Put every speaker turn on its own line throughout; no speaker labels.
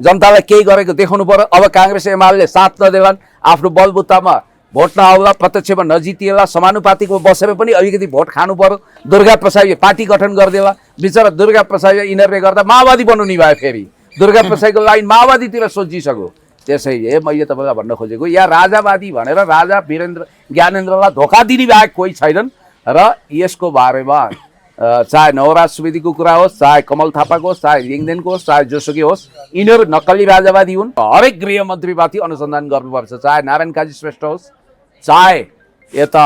जनतालाई केही गरेको देखाउनु पर्यो। अब काङ्ग्रेस एमाले साथ नदेलान्, आफ्नो बलबुतामा भोट नआउला, प्रत्यक्षमा नजितिएला, समानुपातिकमा बसेर पनि अलिकति भोट खानु पर्यो। दुर्गा प्रसादले पार्टी गठन गरिदिएला, बिचरा दुर्गा प्रसादले यिनीहरूले गर्दा माओवादी बन्नु भयो। फेरि दुर्गा प्रसादको लाइन माओवादीतिर सोचिसक्यो। त्यसैले मैले तपाईँलाई भन्न खोजेको, या राजावादी भनेर राजा वीरेन्द्र ज्ञानेन्द्रलाई धोका दिने बाहेक कोही छैनन्। र यसको बारेमा चाहे नवराज सुवेदीको कुरा होस्, चाहे कमल थापाको होस्, चाहे लिङदेनको होस्, चाहे जोसुकै होस्, यिनीहरू नक्कली राजावादी हुन्। हरेक गृहमन्त्रीमाथि अनुसन्धान गर्नुपर्छ, चाहे नारायण काजी श्रेष्ठ होस्, चाहे यता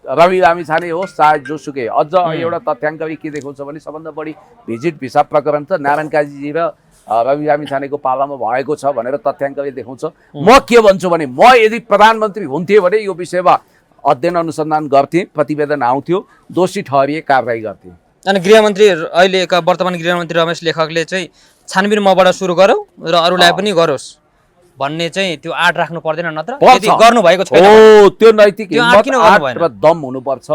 रवि लामिछाने होस्, चाहे जोसुकै। अझ एउटा तथ्याङ्कले के देखाउँछ भने सबभन्दा बढी भिजिट भिसा प्रकरण त नारायण काजीजी र रवि लामिछानेको पालामा भएको छ भनेर तथ्याङ्कले देखाउँछ। म के भन्छु भने, म यदि प्रधानमन्त्री हुन्थेँ भने यो विषयमा अध्ययन अनुसन्धान गर्थे, प्रतिवेदन आउँथ्यो, दोषी ठहरिए कारवाही गर्थे।
अनि गृहमन्त्री अहिलेका वर्तमान गृहमन्त्री रमेश लेखकले चाहिँ छानबिन मबाट सुरु गरौँ र अरूलाई पनि गरोस् भन्ने चाहिँ त्यो आँट राख्नु पर्दैन, नत्र यदि गर्नु भएको छैन
त्यो नैतिक हिम्मत आँट र दम हुनुपर्छ,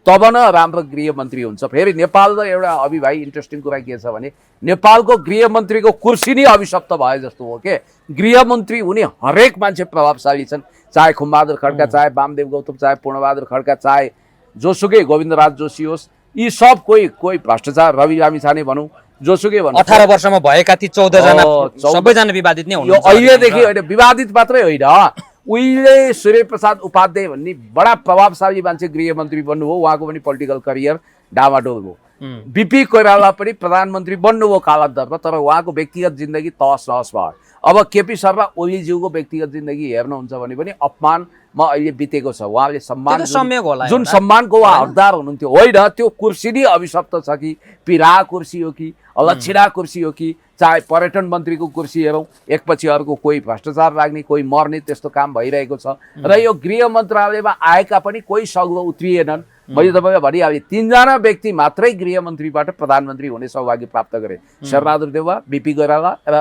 तब न राम्रो गृहमन्त्री हुन्छ। फेरि नेपाल र एउटा अभि भाइ इन्ट्रेस्टिङ कुरा के छ भने, नेपालको गृहमन्त्रीको कुर्सी नै अभिशप्त भए जस्तो हो के। गृहमन्त्री हुने हरेक मान्छे प्रभावशाली छन्, चाहे खुमबहादुर खड्का, चाहे वामदेव गौतम, चाहे पूर्णबहादुर खड्का, चाहे जोसुकै गोविन्दराज जोशी होस्, यी सब कोही भ्रष्टाचार, रवि लामिछाने भनौँ, जोसुकै भनौँ,
18 वर्षमा भएका ती 14 जना सबैजना विवादित नै हुनुहुन्छ।
अहिलेदेखि होइन, विवादित मात्रै होइन, उहिले सूर्यप्रसाद उपाध्याय भन्ने बडा प्रभावशाली मान्छे गृहमन्त्री बन्नुभयो, उहाँको पनि पोलिटिकल करियर डामाडोल भयो। बिपी कोइराला पनि प्रधानमन्त्री बन्नुभयो कालान्तरमा, तर उहाँको व्यक्तिगत जिन्दगी तहस नहस भयो। अब केपी शर्मा ओलीज्यूको व्यक्तिगत जिन्दगी हेर्नुहुन्छ भने पनि अपमानमा अहिले बितेको छ। उहाँले सम्मान, जुन सम्मानको उहाँ हकदार हुनुहुन्थ्यो, होइन त्यो कुर्सी नै अभिशप्त छ कि, पिरा कुर्सी हो कि, लक्षिणा कुर्सी हो कि, चाहे पर्यटन मन्त्रीको कुर्सी हेरौँ, एकपछि अर्को कोही भ्रष्टाचार लाग्ने, कोही मर्ने, त्यस्तो काम भइरहेको छ। र यो गृह मन्त्रालयमा आएका पनि कोही सग्लो उत्रिएनन्। मैले तपाईँलाई भनिहालेँ, 3 जना व्यक्ति मात्रै गृहमन्त्रीबाट प्रधानमन्त्री हुने सौभाग्य प्राप्त गरे, शेरबहादुर देउवा, बिपी कोइराला र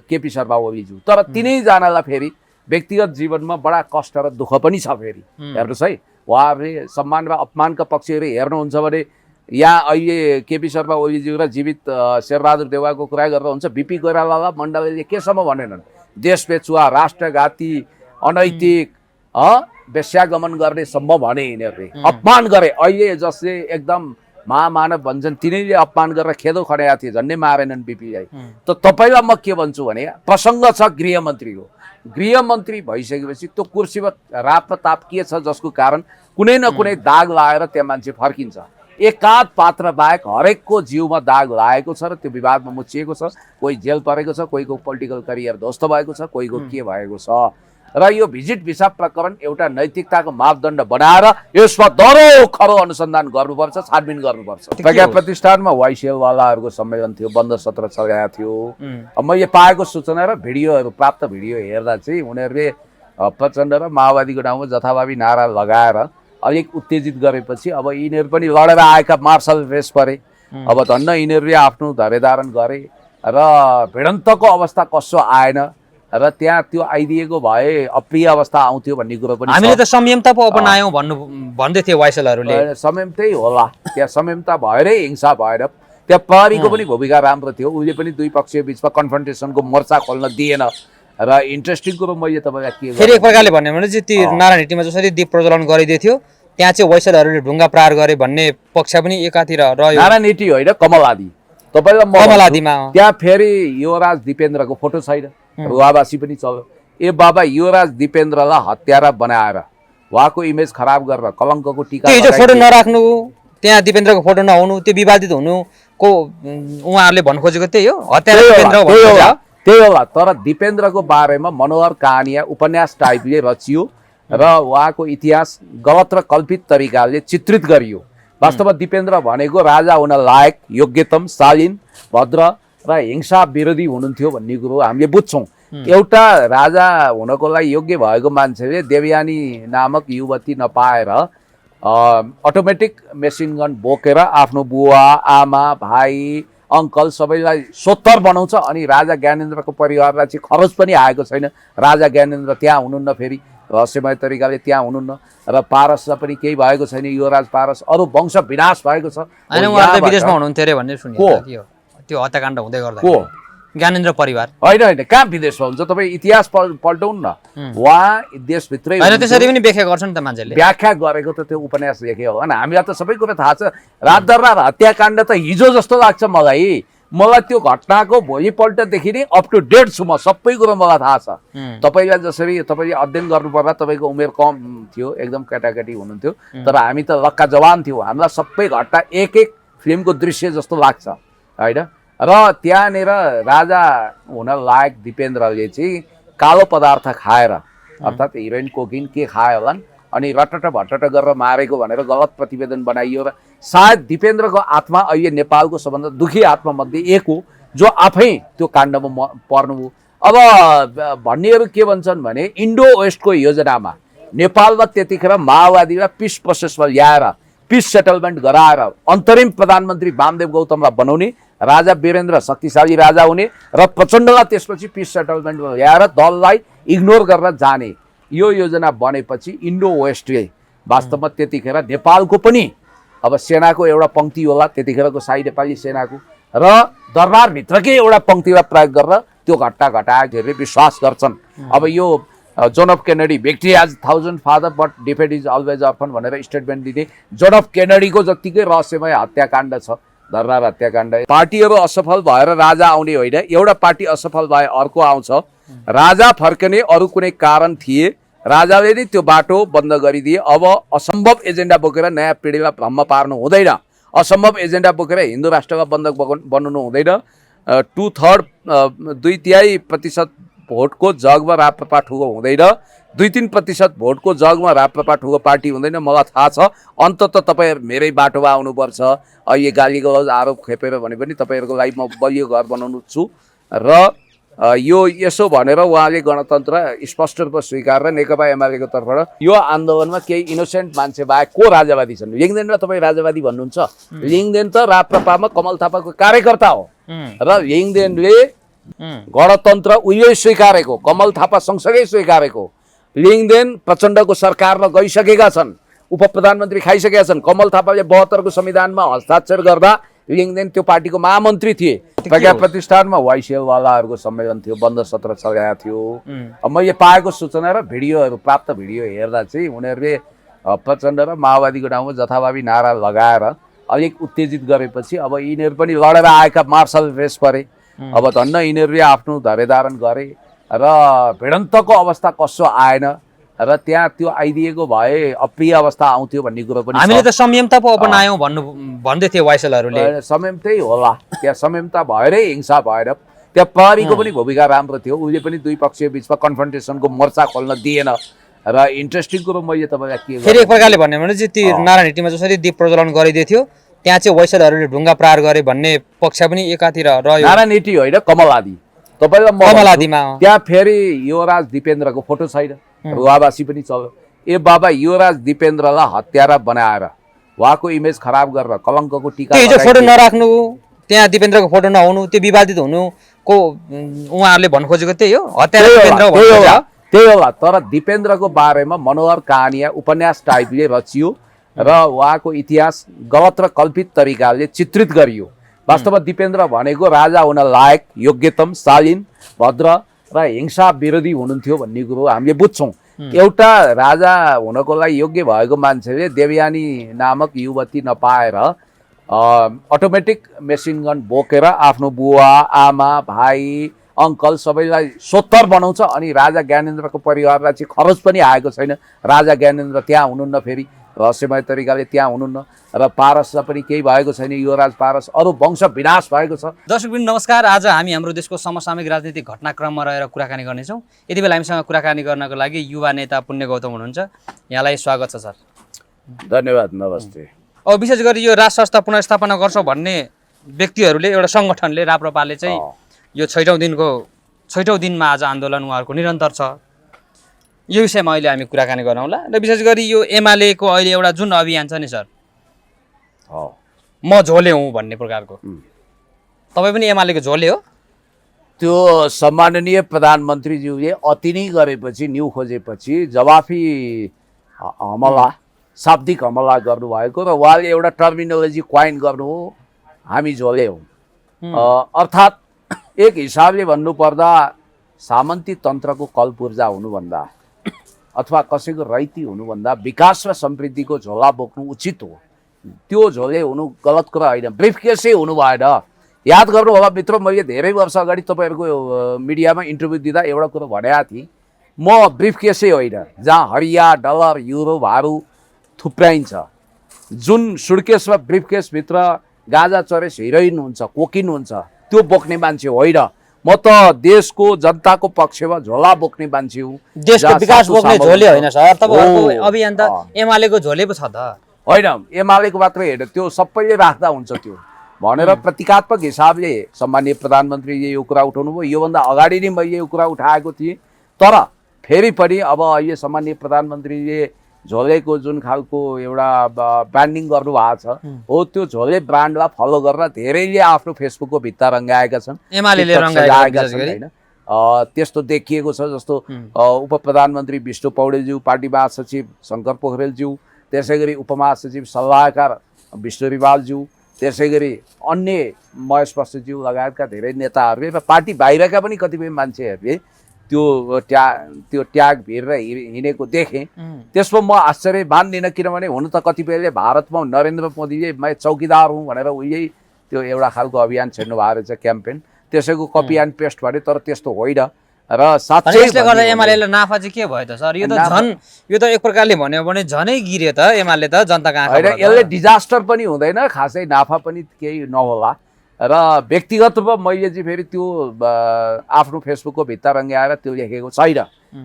केपी शर्मा ओलीज्यू। तर तिनैजनालाई फेरि व्यक्तिगत जीवनमा बडा कष्ट र दुःख पनि छ। फेरि हेर्नुहोस् है, उहाँहरूले सम्मान र अपमानका पक्षहरू हेर्नुहुन्छ भने, यहाँ अहिले केपी शर्मा ओलीज्यू र जीवित शेरबहादुर देउवाको कुरा गर्दा हुन्छ, बिपी कोइरालालाई मण्डलले केसम्म भनेनन्, देश बेचुवा, राष्ट्रघाती, अनैतिक, वेश्यागमन गर्ने सम्म भने यिनीहरूले, अपमान गरे। अहिले जसले एकदम महामानव भन्छन् तिनीले अपमान गरेर खेदो खनाएका थिए, झन्डै मारेनन् बिपीलाई। त तपाईँलाई म के भन्छु भने, प्रसङ्ग छ गृहमन्त्रीको, गृहमन्त्री भइसकेपछि त्यो कुर्सीमा राप ताप के छ जसको कारण कुनै न कुनै दाग लाएर त्यहाँ मान्छे फर्किन्छ। एकाध पात्र बाहेक हरेकको जिउमा दाग लागेको छ र त्यो विवादमा मुछिएको छ। कोही जेल परेको छ, कोहीको पोलिटिकल करियर ध्वस्त भएको छ, कोहीको के भएको छ। र यो भिजिट भिसा प्रकरण एउटा नैतिकताको मापदण्ड बनाएर यसमा दरो खरो अनुसन्धान गर्नुपर्छ, छानबिन गर्नुपर्छ। प्रज्ञा प्रतिष्ठानमा वाइसिएलवालाहरूको सम्मेलन थियो, बन्द सत्र चलेको थियो। अब मैले पाएको सूचना र भिडियोहरू, प्राप्त भिडियो हेर्दा चाहिँ उनीहरूले प्रचण्ड र माओवादीको नाउँमा जथाभावी नारा लगाएर अलिक उत्तेजित गरेपछि अब यिनीहरू पनि लडेर आएका मार्शल रेस परे। अब धन्न यिनीहरूले आफ्नो धैर्यधारण गरे र भिडन्तको अवस्था कसो आएन र त्यहाँ त्यो आइदिएको भए अप्रिय अवस्था आउँथ्यो भन्ने कुरो पनि
हामीले त संयमता पो अपनायौँ भन्दै थिए वाइसलहरूले।
संयमतै होला, त्यहाँ संयमता भएरै हिंसा भएर। त्यहाँ प्रहरीको पनि भूमिका राम्रो थियो, उसले पनि दुई पक्षीय बिचमा कन्फ्रन्टेसनको मोर्चा खोल्न दिएन। र इन्ट्रेस्टिङ कुरो मैले तपाईँलाई के
फेरि एक प्रकारले भन्यो भने चाहिँ त्यो नारायण हिटीमा जसरी दीप प्रज्वलन गरिदिएको थियो, त्यहाँ चाहिँ वाइसलहरूले ढुङ्गा प्रहार गरे भन्ने पक्ष पनि एकातिर रह्यो।
नारायण हिटी होइन, कमल आदि। तपाईँलाई
कमल आदिमा
त्यहाँ फेरि युवराज दिपेन्द्रको फोटो छैन, रुवावासी पनि चल्यो। ए बाबा, युवराज दिपेन्द्रलाई हत्यारा बनाएर उहाँको इमेज खराब गरेर कलङ्कको टीका,
त्यो फोटो नराख्नु, त्यहाँ दिपेन्द्रको फोटो नहुनु, त्यो विवादित हुनुको उहाँहरूले भन्नु खोजेको त्यही हो, हत्यारा दिपेन्द्र
त्यही होला। तर दिपेन्द्रको बारेमा मनोहर कहानिया उपन्यास टाइपले रचियो र उहाँको इतिहास गलत र कल्पित तरिकाले चित्रित गरियो। वास्तवमा दिपेन्द्र भनेको राजा हुन लायक, योग्यतम, शालीन, भद्र र हिंसा विरोधी हुनुहुन्थ्यो भन्ने कुरो हामीले बुझ्छौँ। एउटा राजा हुनको लागि योग्य भएको मान्छेले देवयानी नामक युवती नपाएर अटोमेटिक मेसिन गन बोकेर आफ्नो बुवा, आमा, भाइ, अङ्कल सबैलाई सोत्तर बनाउँछ। अनि राजा ज्ञानेन्द्रको परिवारलाई चाहिँ खरोच पनि आएको छैन। राजा ज्ञानेन्द्र त्यहाँ हुनुहुन्न, फेरि रहस्यमय तरिकाले त्यहाँ हुनुहुन्न, र पारसलाई पनि केही भएको छैन, युवराज पारस, अरू वंश विनाश भएको छ।
विदेशमा हुनुहुन्थ्यो अरे भन्ने सुनियो, त्यो हत्याकाण्ड हुँदै गर्दा ज्ञानेन्द्र परिवार
होइन होइन कहाँ विदेशमा हुन्छ तपाईँ इतिहास पल्टाउनु न उहाँ देशभित्रै
होइन त्यसरी पनि व्याख्या गर्छ नि त मान्छेले
व्याख्या गरेको त त्यो उपन्यास लेख्यो हो हामीलाई त सबै कुरा थाहा छ रातदरबार हत्याकाण्ड त हिजो जस्तो लाग्छ मलाई त्यो घटनाको भोलिपल्टदेखि नै अप टु डेट छु म सबै कुरो मलाई थाहा छ तपाईँलाई जसरी तपाईँले अध्ययन गर्नु पर्दा तपाईँको उमेर कम थियो एकदम केटाकेटी हुनुहुन्थ्यो तर हामी त लक्का जवान थियौँ हामीलाई सबै घटना एक एक फिल्मको दृश्य जस्तो लाग्छ होइन र त्यहाँनिर राजा हुन लायक दिपेन्द्रले चाहिँ कालो पदार्थ खाएर अर्थात् हिरोइन कोकिन के खायो होलान् अनि रटट भटट गरेर मारेको भनेर गलत प्रतिवेदन बनाइयो र सायद दिपेन्द्रको आत्मा अहिले नेपालको सबभन्दा दुखी आत्मामध्ये एक हो जो आफै त्यो काण्डमा पर्नुभयो अब भन्नेहरू के भन्छन् भने इन्डो वेस्टको योजनामा नेपालमा त्यतिखेर माओवादीलाई पिस प्रोसेसमा ल्याएर पिस सेटलमेन्ट गराएर अन्तरिम प्रधानमन्त्री वामदेव गौतमलाई बनाउने राजा वीरेन्द्र शक्तिशाली राजा हुने र प्रचण्डलाई त्यसपछि पिस सेटलमेन्टमा ल्याएर दललाई इग्नोर गरेर जाने यो योजना बनेपछि इन्डो वेस्टले वास्तवमा त्यतिखेर नेपालको पनि अब सेनाको एउटा पङ्क्ति होला त्यतिखेरको शाही नेपाली सेनाको र दरबारभित्रकै एउटा पङ्क्तिलाई प्रयोग गरेर त्यो घटना घटाएकोहरूले विश्वास गर्छन् अब यो John F Kennedy victory has 1000 father but defeat is always orphan भनेर स्टेटमेन्ट दिने जोन अफ केनेडीको जत्तिकै रहस्यमय हत्याकाण्ड छ दरबार हत्याकाण्ड पार्टीहरू असफल भएर राजा आउने होइन एउटा पार्टी असफल भए अर्को आउँछ राजा फर्कने अरू कुनै कारण थिए राजाले नै त्यो बाटो बन्द गरिदिए अब असम्भव एजेन्डा बोकेर नयाँ पिँढीलाई भ्रममा पार्नु हुँदैन असम्भव एजेन्डा बोकेर हिन्दू राष्ट्रका बन्धक बनाउनु हुँदैन 2/3 भोटको जगमा राप्रपा ठुलो हुँदैन 2-3% भोटको जगमा राप्रपा ठुलो पार्टी हुँदैन मलाई थाहा छ अन्ततः तपाईँहरू मेरै बाटोमा आउनुपर्छ अहिले गालीको आरोप खेपेर भने पनि तपाईँहरूको लागि म बलियो घर बनाउनु छु र यो यसो भनेर उहाँले गणतन्त्र स्पष्ट रूपमा स्वीकारेर नेकपा एमालेको तर्फबाट यो आन्दोलनमा केही इनोसेन्ट मान्छे बाहेक को राजावादी छन् लिङ्गदेन र तपाईँ राजावादी भन्नुहुन्छ लिङ्गदेन त राप्रपामा कमल थापाको कार्यकर्ता हो र लिङ्गदेनले गणतन्त्र उहिले स्वीकारेको कमल थापा सँगसँगै स्वीकारेको लिङ्गदेन प्रचण्डको सरकारमा गइसकेका छन् उप प्रधानमन्त्री खाइसकेका छन् कमल थापाले 72 को संविधानमा हस्ताक्षर गर्दा लिङ्गदेन त्यो पार्टीको महामन्त्री थिए प्रज्ञा प्रतिष्ठानमा वाइसिएलवालाहरूको सम्मेलन थियो बन्द सत्र चलाएको थियो अब मैले पाएको सूचना र भिडियोहरू प्राप्त भिडियो हेर्दा चाहिँ उनीहरूले प्रचण्ड र माओवादीको ठाउँमा जथाभावी नारा लगाएर अलिक उत्तेजित गरेपछि अब यिनीहरू पनि लडेर आएका मार्शल रेस परे अब धन्न यिनीहरूले आफ्नो धैर्यधारण गरे र भिडन्तको अवस्था कसो आएन र त्यहाँ त्यो आइदिएको भए अप्रिय अवस्था आउँथ्यो भन्ने कुरो पनि
हामीले त संयमता पो अपनायौं भन्दै थिए वाइसलहरूले
संयमतै होला त्यहाँ संयमता भएरै हिंसा भएर त्यहाँ प्रहरीको पनि भूमिका राम्रो थियो उसले पनि दुई पक्षीय बिचमा कन्फ्रन्टेसनको मोर्चा खोल्न दिएन र इन्ट्रेस्टिङ कुरो मैले तपाईँलाई के
फेरि एक प्रकारले भन्ने भने चाहिँ त्यो नारायणहिटीमा जसरी दीप प्रज्वलन गरिदिए थियो त्यहाँ चाहिँ वाइसलहरूले ढुङ्गा प्रहार गरे भन्ने पक्ष पनि एकातिर रह्यो
नारायणहिटी होइन कमलादी तपाईँलाई
कमलादीमा
त्यहाँ फेरि युवराज दिपेन्द्रको फोटो छैन रुवावासी पनि चल्यो ए बाबा युवराज दिपेन्द्रलाई हत्यारा बनाएर उहाँको इमेज खराब गरेर कलङ्कको टीका
हिजो फोटो नराख्नु त्यहाँ दिपेन्द्रको फोटो नहुनु त्यो विवादित हुनुको उहाँहरूले भन्नु खोजेको त्यही हो हत्यारा दिपेन्द्र
त्यही होला तर दिपेन्द्रको बारेमा मनोहर कहानिया उपन्यास टाइपले रचियो र उहाँको इतिहास गलत र कल्पित तरिकाले चित्रित गरियो वास्तवमा दिपेन्द्र भनेको राजा हुन लायक योग्यतम शालीन भद्र र हिंसा विरोधी हुनुहुन्थ्यो भन्ने कुरो हामीले बुझ्छौँ एउटा राजा हुनको लागि योग्य भएको मान्छेले देवयानी नामक युवती नपाएर अटोमेटिक मेसिन गन बोकेर आफ्नो बुवा आमा भाइ अङ्कल सबैलाई सोत्तर बनाउँछ अनि राजा ज्ञानेन्द्रको परिवारलाई चाहिँ खरच पनि आएको छैन राजा ज्ञानेन्द्र त्यहाँ हुनुहुन्न फेरि रहस्यमय तरिकाले त्यहाँ हुनुहुन्न र पारसलाई पनि केही भएको छैन युवराज पारस अरू वंश विनाश भएको छ
दर्शकबिन नमस्कार आज हामी हाम्रो देशको समसामयिक राजनीतिक घटनाक्रममा रहेर कुराकानी गर्नेछौँ यति बेला हामीसँग कुराकानी गर्नको लागि युवा नेता पुण्य गौतम हुनुहुन्छ यहाँलाई स्वागत छ सर
धन्यवाद नमस्ते
अब विशेष गरी यो राज संस्था पुनर्स्थापना गर्छौँ भन्ने व्यक्तिहरूले एउटा सङ्गठनले राप्रपाले चाहिँ यो 6औं दिनमा आज आन्दोलन उहाँहरूको निरन्तर छ यो विषयमा अहिले हामी कुराकानी गरौँला र विशेष गरी यो एमालेको अहिले एउटा जुन अभियान छ नि सर म झोले हुँ भन्ने प्रकारको तपाईँ पनि एमालेको झोले हो
त्यो सम्माननीय प्रधानमन्त्रीज्यूले अति नै गरेपछि न्यु खोजेपछि जवाफी हमला शाब्दिक हमला गर्नुभएको र उहाँले एउटा टर्मिनोलोजी क्वाइन गर्नु हो हामी झोले हौँ अर्थात् एक हिसाबले भन्नुपर्दा सामन्ती तन्त्रको कलपुर्जा हुनुभन्दा अथवा कसैको रैती हुनुभन्दा विकास र समृद्धिको झोला बोक्नु उचित हो। त्यो झोले हुनु गलत कुरा होइन, ब्रिफकेसै हुनु भएन। याद गर्नु होला मित्र, मैले धेरै वर्ष अगाडि तपाईँहरूको मिडियामा इन्टरभ्यू दिँदा एउटा कुरो भनेको थिएँ, म ब्रिफकेसै होइन जहाँ हरिया डलर युरोहरू थुप्राइन्छ, जुन सुडकेस वा ब्रिफकेसभित्र गाँजा चरेस हिरोइन हुन्छ, कोकिन हुन्छ, त्यो बोक्ने मान्छे होइन। म त देशको जनताको पक्षमा झोला बोक्ने मान्छे हुँ।
देशको विकास बोक्ने झोले होइन सर, तपाईँहरूको अभियान त एमालेको झोले पो छ त।
होइन, एमालेको मात्रै होइन, त्यो सबैले राख्दा हुन्छ त्यो भनेर प्रतीकात्मक हिसाबले सम्माननीय प्रधानमन्त्रीले यो कुरा उठाउनु भयो। योभन्दा अगाडि नै मैले यो कुरा उठाएको थिएँ, तर फेरि पनि अब अहिले सम्माननीय प्रधानमन्त्रीले झोलेको जुन खालको एउटा ब्रान्डिङ गर्नुभएको छ हो, त्यो झोले ब्रान्डलाई फलो गरेर धेरैले आफ्नो फेसबुकको भित्ता रङ्गाएका छन्,
एमालेले रङ्गाएका छन्
होइन। त्यस्तो देखिएको छ जस्तो उप प्रधानमन्त्री विष्णु पौडेलज्यू, पार्टी महासचिव शङ्कर पोखरेलज्यू, त्यसै गरी उपमहासचिव सल्लाहकार विष्णु रिवालज्यू, त्यसै गरी अन्य महेश बस्नेतज्यू लगायतका धेरै नेताहरूले र पार्टी बाहिरका पनि कतिपय मान्छेहरूले त्यो ट्याग भिरेर हिँडेको देखेँ। त्यसमा म आश्चर्य मान्दिनँ, किनभने हुन त कतिपयले भारतमा नरेन्द्र मोदीले मैं चौकीदार हुँ भनेर उही त्यो एउटा खालको अभियान छेड्नु भएको रहेछ, क्याम्पेन। त्यसैको कपी एन्ड पेस्ट भने, तर त्यस्तो होइन। र साँच्चै
यसले गर्दा एमालेलाई नाफा चाहिँ के भयो त सर? यो त एक प्रकारले भन्यो भने झनै गिर्यो त एमाले त जनताको आँखाबाट।
होइन, यसले डिजास्टर पनि हुँदैन, खासै नाफा पनि केही नहोला। र व्यक्तिगत रूपमा मैले चाहिँ फेरि त्यो आफ्नो फेसबुकको भित्ता रङ्ग्याएर त्यो लेखेको छैन।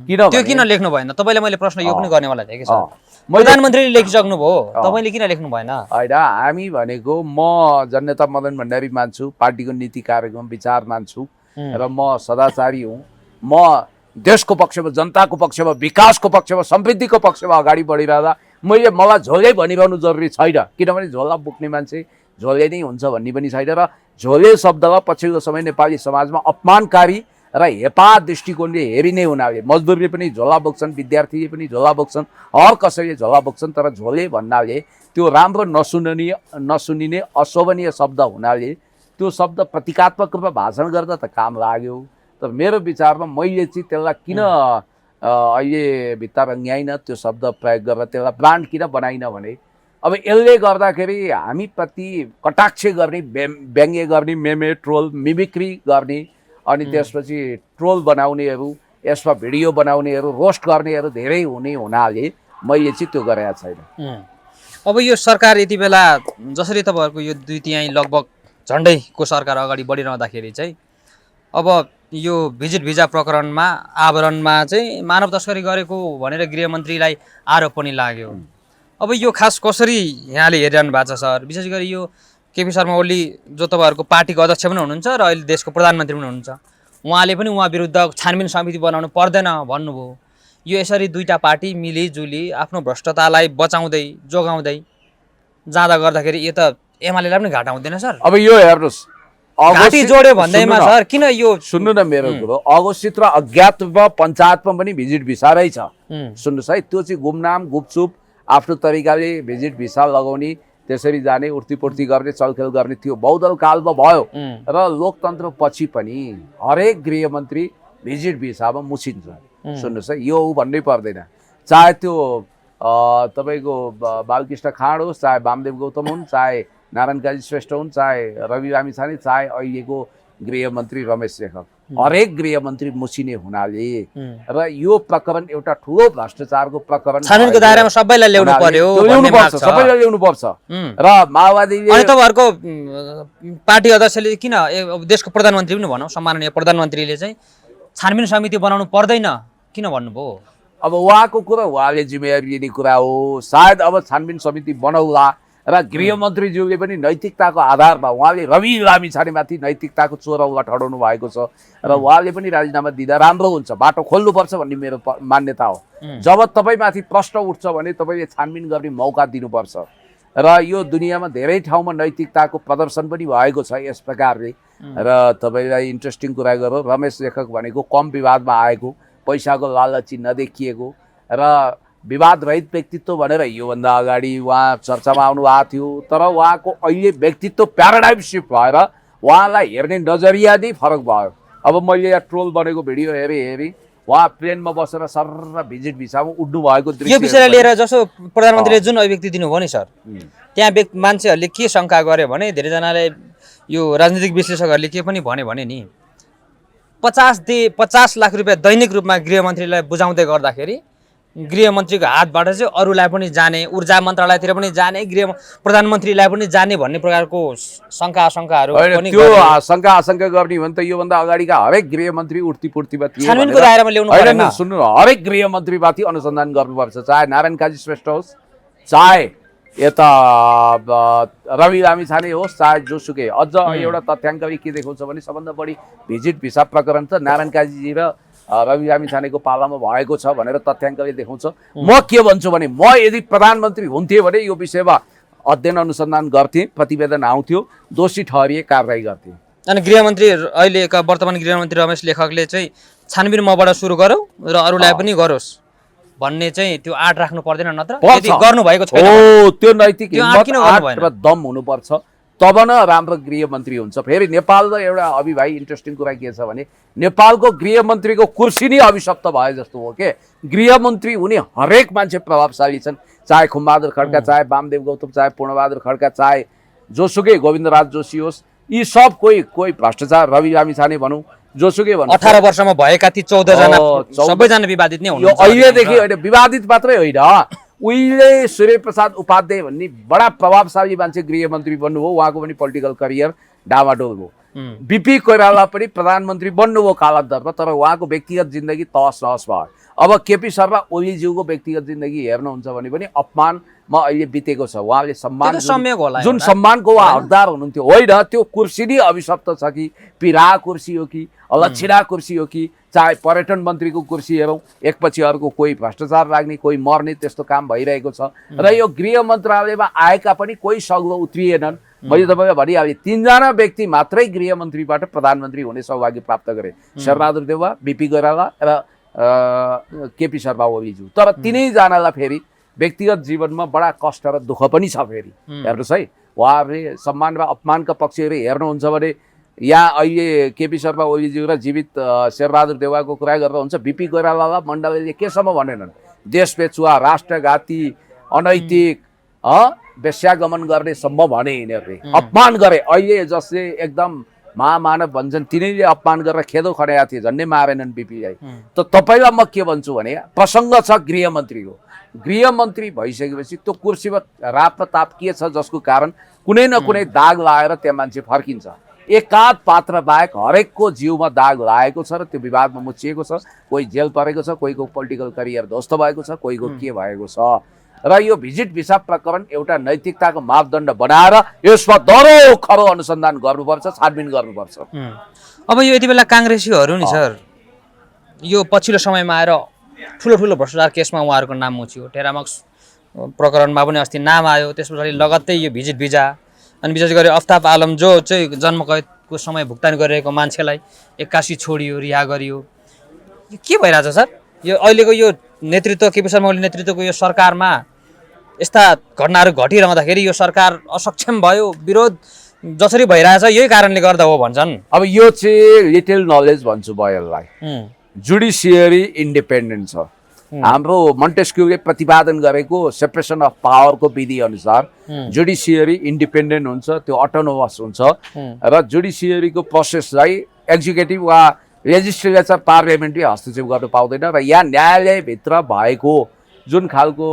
त्यो किन लेख्नु भएन? तपाईँले मैले प्रश्न यो पनि गर्नेवाला थिएँ कि सर, प्रधानमन्त्रीले लेखिसक्नु भयो, तपाईँले किन लेख्नु भएन?
होइन, हामी भनेको म जननेता मदन भण्डारी मान्छु, पार्टीको नीति कार्यक्रम विचार मान्छु र म सदाचारी हुँ। म देशको पक्षमा, जनताको पक्षमा, विकासको पक्षमा, समृद्धिको पक्षमा अगाडि बढिरहँदा मलाई झोले भनिरहनु जरुरी छैन, किनभने झोला बोक्ने मान्छे झोले नै हुन्छ भन्ने पनि छैन। र झोले शब्दलाई पछिल्लो समय नेपाली समाजमा अपमानकारी र हेपा दृष्टिकोणले हेरिने हुनाले मजदुरले पनि झोला बोक्छन्, विद्यार्थीले पनि झोला बोक्छन्, हर कसैले झोला बोक्छन्, तर झोले भन्नाले त्यो राम्रो नसुनिने अशोभनीय शब्द हुनाले त्यो शब्द प्रतीकात्मक रूपमा भाषण गर्दा त काम लाग्यो। तर मेरो विचारमा मैले चाहिँ त्यसलाई किन अहिले भित्ता रङ्ग्याइन, त्यो शब्द प्रयोग गरेर त्यसलाई ब्रान्ड किन बनाइन भने, अब यसले गर्दाखेरि हामीप्रति कटाक्ष गर्ने, व्यङ्ग्य गर्ने, मेमे ट्रोल मिमिक्री गर्ने, अनि त्यसपछि ट्रोल बनाउनेहरू, यसमा भिडियो बनाउनेहरू, रोस्ट गर्नेहरू धेरै हुने हुनाले मैले चाहिँ त्यो गरेको छैन।
अब यो सरकार यति बेला जसरी तपाईँहरूको यो 2/3 लगभग झन्डैको सरकार अगाडि बढिरहँदाखेरि चाहिँ अब यो भिजिट भिजा प्रकरणमा आवरणमा चाहिँ मानव तस्करी गरेको भनेर गृहमन्त्रीलाई आरोप पनि लाग्यो। अब यो खास कसरी यहाँले हेरिरहनु भएको छ सर? विशेष गरी यो केपी शर्मा ओली जो तपाईँहरूको पार्टीको अध्यक्ष पनि हुनुहुन्छ र अहिले देशको प्रधानमन्त्री पनि हुनुहुन्छ, उहाँले पनि उहाँ विरुद्ध छानबिन समिति बनाउनु पर्दैन भन्नुभयो। यो यसरी दुईटा पार्टी मिलिजुली आफ्नो भ्रष्टतालाई बचाउँदै जोगाउँदै जाँदा गर्दाखेरि यो त एमालेलाई पनि घाटा हुँदैन सर?
अब यो हेर्नुहोस्,
घाटी जोड्यो भन्दैमा सर किन यो
सुन्नु न मेरो कुरो, अघोषित र अज्ञात पञ्चायतमा पनि भिजिट भिसा रहेछ। सुन्नुहोस् है, त्यो चाहिँ गुमनाम गुपचुप आफ्नो तरिकाले भिजिट भिसा लगाउने, त्यसरी जाने, उर्तीपूर्ति गर्ने, चलखेल गर्ने थियो, बहुदल कालमा भयो। र लोकतन्त्र पछि पनि हरेक गृहमन्त्री भिजिट भिसामा मुछिन्छ। सुन्नुहोस् है, यो भन्नै पर्दैन, चाहे त्यो तपाईँको बालकृष्ण खाँड होस्, चाहे वामदेव गौतम हुन्, चाहे नारायण काजी श्रेष्ठ हुन्, चाहे रवि लामिछाने, चाहे अहिलेको गृहमन्त्री रमेश लेखक, हरेक गृहमन्त्री मुछिने हुनाले र यो प्रकरण एउटा ठुलो भ्रष्टाचारको प्रकरण,
छानबिनको दायरामा सबैलाई ल्याउनु पर्यो,
सबैलाई ल्याउनु पर्छ। र माओवादीले
अनि तपाईँहरूको पार्टी अध्यक्षले किन देशको प्रधानमन्त्री पनि भनौँ, सम्माननीय प्रधानमन्त्रीले चाहिँ छानबिन समिति बनाउनु पर्दैन किन भन्नुभयो?
अब उहाँको कुरा उहाँले जिम्मेवारी लिने कुरा हो। सायद अब छानबिन समिति बनाउला र गृहमन्त्रीज्यूले पनि नैतिकताको आधारमा उहाँले रवि लामिछानेमाथि नैतिकताको चोरौला ठडाउनु भएको छ र उहाँले पनि राजीनामा दिँदा राम्रो हुन्छ, बाटो खोल्नुपर्छ भन्ने मेरो मान्यता हो। जब तपाईँमाथि प्रश्न उठ्छ भने तपाईँले छानबिन गर्ने मौका दिनुपर्छ। र यो दुनियाँमा धेरै ठाउँमा नैतिकताको प्रदर्शन पनि भएको छ यस प्रकारले। र तपाईँलाई इन्ट्रेस्टिङ कुरा गरौँ, रमेश लेखक भनेको कम विवादमा आएको, पैसाको लालची नदेखिएको र विवाद रहित व्यक्तित्व भनेर योभन्दा अगाडि उहाँ चर्चामा आउनु भएको थियो। तर उहाँको अहिले व्यक्तित्व प्याराडाइम सिफ्ट भएर उहाँलाई हेर्ने नजरिया नै फरक भयो। अब मैले यहाँ ट्रोल बनेको भिडियो हेरेँ उहाँ प्लेनमा बसेर सर भिजिट भिसामा उड्नु भएको
यो
दृश्य
विषयलाई लिएर जसो प्रधानमन्त्रीले जुन अभिव्यक्ति दिनुभयो नि सर, त्यहाँ मान्छेहरूले के शङ्का गरे भने, धेरैजनाले यो राजनीतिक विश्लेषकहरूले के पनि भने नि 50 लाख रुपियाँ दैनिक रूपमा गृहमन्त्रीलाई बुझाउँदै गर्दाखेरि गृहमन्त्रीको हातबाट चाहिँ अरूलाई पनि जाने, ऊर्जा मन्त्रालयतिर पनि जाने, प्रधानमन्त्रीलाई पनि जाने भन्ने प्रकारको आशंकाहरू पनि
त्यो शङ्का आशंका गर्ने भने त योभन्दा अगाडिका हरेक गृहमन्त्री उठ्तीपूर्तिमा थिए।
छानबिनको दायरामा ल्याउनु परेन।
सुन्नु, हरेक गृहमन्त्रीमाथि अनुसन्धान गर्नुपर्छ, चाहे नारायण काजी श्रेष्ठ होस्, चाहे यता रवि लामिछाने होस्, चाहे जोसुकै। अझ एउटा तथ्याङ्कले के देखाउँछ भने सबभन्दा बढी भिजिट भिसा प्रकरण त नारायण काजीजी र रवि लामिछानेको पालामा भएको छ भनेर तथ्याङ्कले देखाउँछ। म के भन्छु भने, म यदि प्रधानमन्त्री हुन्थेँ भने यो विषयमा अध्ययन अनुसन्धान गर्थेँ, प्रतिवेदन आउँथ्यो, दोषी ठहरिए कारबाही गर्थेँ।
अनि गृहमन्त्री अहिलेका वर्तमान गृहमन्त्री रमेश लेखकले चाहिँ छानबिन मबाट सुरु गरौँ र अरूलाई पनि गरोस् भन्ने चाहिँ त्यो आँट राख्नु पर्दैन, नत्र यदि गर्नुभएको छैन
त्यो नैतिक हिम्मत र दम हुनुपर्छ, तब न राम्रो गृहमन्त्री हुन्छ। फेरि नेपाल र एउटा अभि भाइ इन्ट्रेस्टिङ कुरा के छ भने, नेपालको गृहमन्त्रीको कुर्सी नै अभिशप्त भए जस्तो हो के। गृहमन्त्री हुने हरेक मान्छे प्रभावशाली छन्, चाहे खुमबहादुर खड्का, चाहे वामदेव गौतम, चाहे पूर्णबहादुर खड्का, चाहे जोसुकै गोविन्दराज जोशी होस्, यी सब कोही भ्रष्टाचार, रवि लामिछाने भनौँ, जोसुकै भनौँ,
18 वर्षमा भएका ती 14 जना सबैजना विवादित नै हुनुहुन्छ।
अहिलेदेखि होइन, विवादित मात्रै होइन, उहिले सूर्य प्रसाद उपाध्याय भन्ने बडा प्रभावशाली मान्छे गृहमन्त्री बन्नुभयो, उहाँको पनि पोलिटिकल करियर डामाडोल भयो। बिपी कोइराला पनि प्रधानमन्त्री बन्नुभयो कालान्तरमा, तर उहाँको व्यक्तिगत जिन्दगी तहस नहस भयो। अब केपी शर्मा ओलीज्यूको व्यक्तिगत जिन्दगी हेर्नुहुन्छ भने पनि अपमानमा अहिले बितेको छ। उहाँले सम्मान, जुन सम्मानको उहाँ हकदार हुनुहुन्थ्यो, होइन त्यो कुर्सी नै अभिशप्त छ कि पिरा कुर्सी हो कि अलक्षिणा कुर्सी हो कि चाहे पर्यटन मन्त्रीको कुर्सी हेरौँ, एकपछि अर्को कोही भ्रष्टाचार लाग्ने, कोही मर्ने, त्यस्तो काम भइरहेको छ। र यो गृह मन्त्रालयमा आएका पनि कोही सग्लो उत्रिएनन्। मैले तपाईँलाई भनिहालेँ, 3 जना व्यक्ति मात्रै गृहमन्त्रीबाट प्रधानमन्त्री हुने सौभाग्य प्राप्त गरे, शेरबहादुर देउवा, बिपी कोइराला र केपी शर्मा ओलीज्यू। तर तिनैजनालाई फेरि व्यक्तिगत जीवनमा बडा कष्ट र दुःख पनि छ। फेरि हेर्नुहोस् है, उहाँहरूले सम्मान र अपमानका पक्षहरू हेर्नुहुन्छ भने यहाँ अहिले केपी शर्मा ओलीज्यू र जीवित शेरबहादुर देउवाको कुरा गरेर हुन्छ, बिपी कोइरालालाई मण्डलले केसम्म भनेनन्, देश बेचुवा, राष्ट्रघाती, अनैतिक, वेश्यागमन गर्ने सम्म भने यिनीहरूले अपमान गरे। अहिले जसले एकदम महामानव भन्छन् तिनीले अपमान गरेर खेदो खनाएका थिए, झन्डै मारेनन् बिपीलाई। त तपाईँलाई म के भन्छु भने, प्रसङ्ग छ गृहमन्त्रीको, गृहमन्त्री भइसकेपछि त्यो कुर्सीमा राप र ताप के छ जसको कारण कुनै न कुनै दाग लाएर त्यहाँ मान्छे फर्किन्छ। एकाध पात्र बाहेक हरेकको जिउमा दाग लागेको छ र त्यो विवादमा मुछिएको छ। कोही जेल परेको छ, कोहीको पोलिटिकल करियर ध्वस्त भएको छ, कोहीको के भएको छ। र यो भिजिट भिसा प्रकरण एउटा नैतिकताको मापदण्ड बनाएर यसमा दह्रो खरो अनुसन्धान गर्नुपर्छ, छानबिन गर्नुपर्छ।
अब यो यति बेला काङ्ग्रेसीहरू नि सर, यो पछिल्लो समयमा आएर ठुलो भ्रष्टाचार केसमा उहाँहरूको नाम मुछियो। टेरामक्स प्रकरणमा पनि अस्ति नाम आयो, त्यस पछाडि लगत्तै यो भिजिट भिजा, अनि विशेष गरी अफ्ताब आलम जो चाहिँ जन्मकैदको समय भुक्तानी गरिरहेको मान्छेलाई 81 छोडियो, रिहा गरियो। यो के भइरहेछ सर? यो अहिलेको यो नेतृत्व, केपी शर्मा ओली नेतृत्वको यो सरकारमा यस्ता घटनाहरू घटिरहँदाखेरि यो सरकार असक्षम भयो, विरोध जसरी भइरहेछ यही कारणले गर्दा हो भन्छन्।
अब यो चाहिँ लिटल नलेज भन्छु म यसलाई। जुडिसियरी इन्डिपेन्डेन्ट छ। हाम्रो मन्टेस्क्यूले प्रतिपादन गरेको सेपरेसन अफ पावरको विधि अनुसार जुडिसियरी इन्डिपेन्डेन्ट हुन्छ, त्यो अटोनोमस हुन्छ र जुडिसियरीको प्रोसेसलाई एक्जिक्युटिभ वा लेजिस्लेचर पार्लियामेन्टले हस्तक्षेप गर्न पाउँदैन। र यहाँ न्यायालयभित्र भएको जुन खालको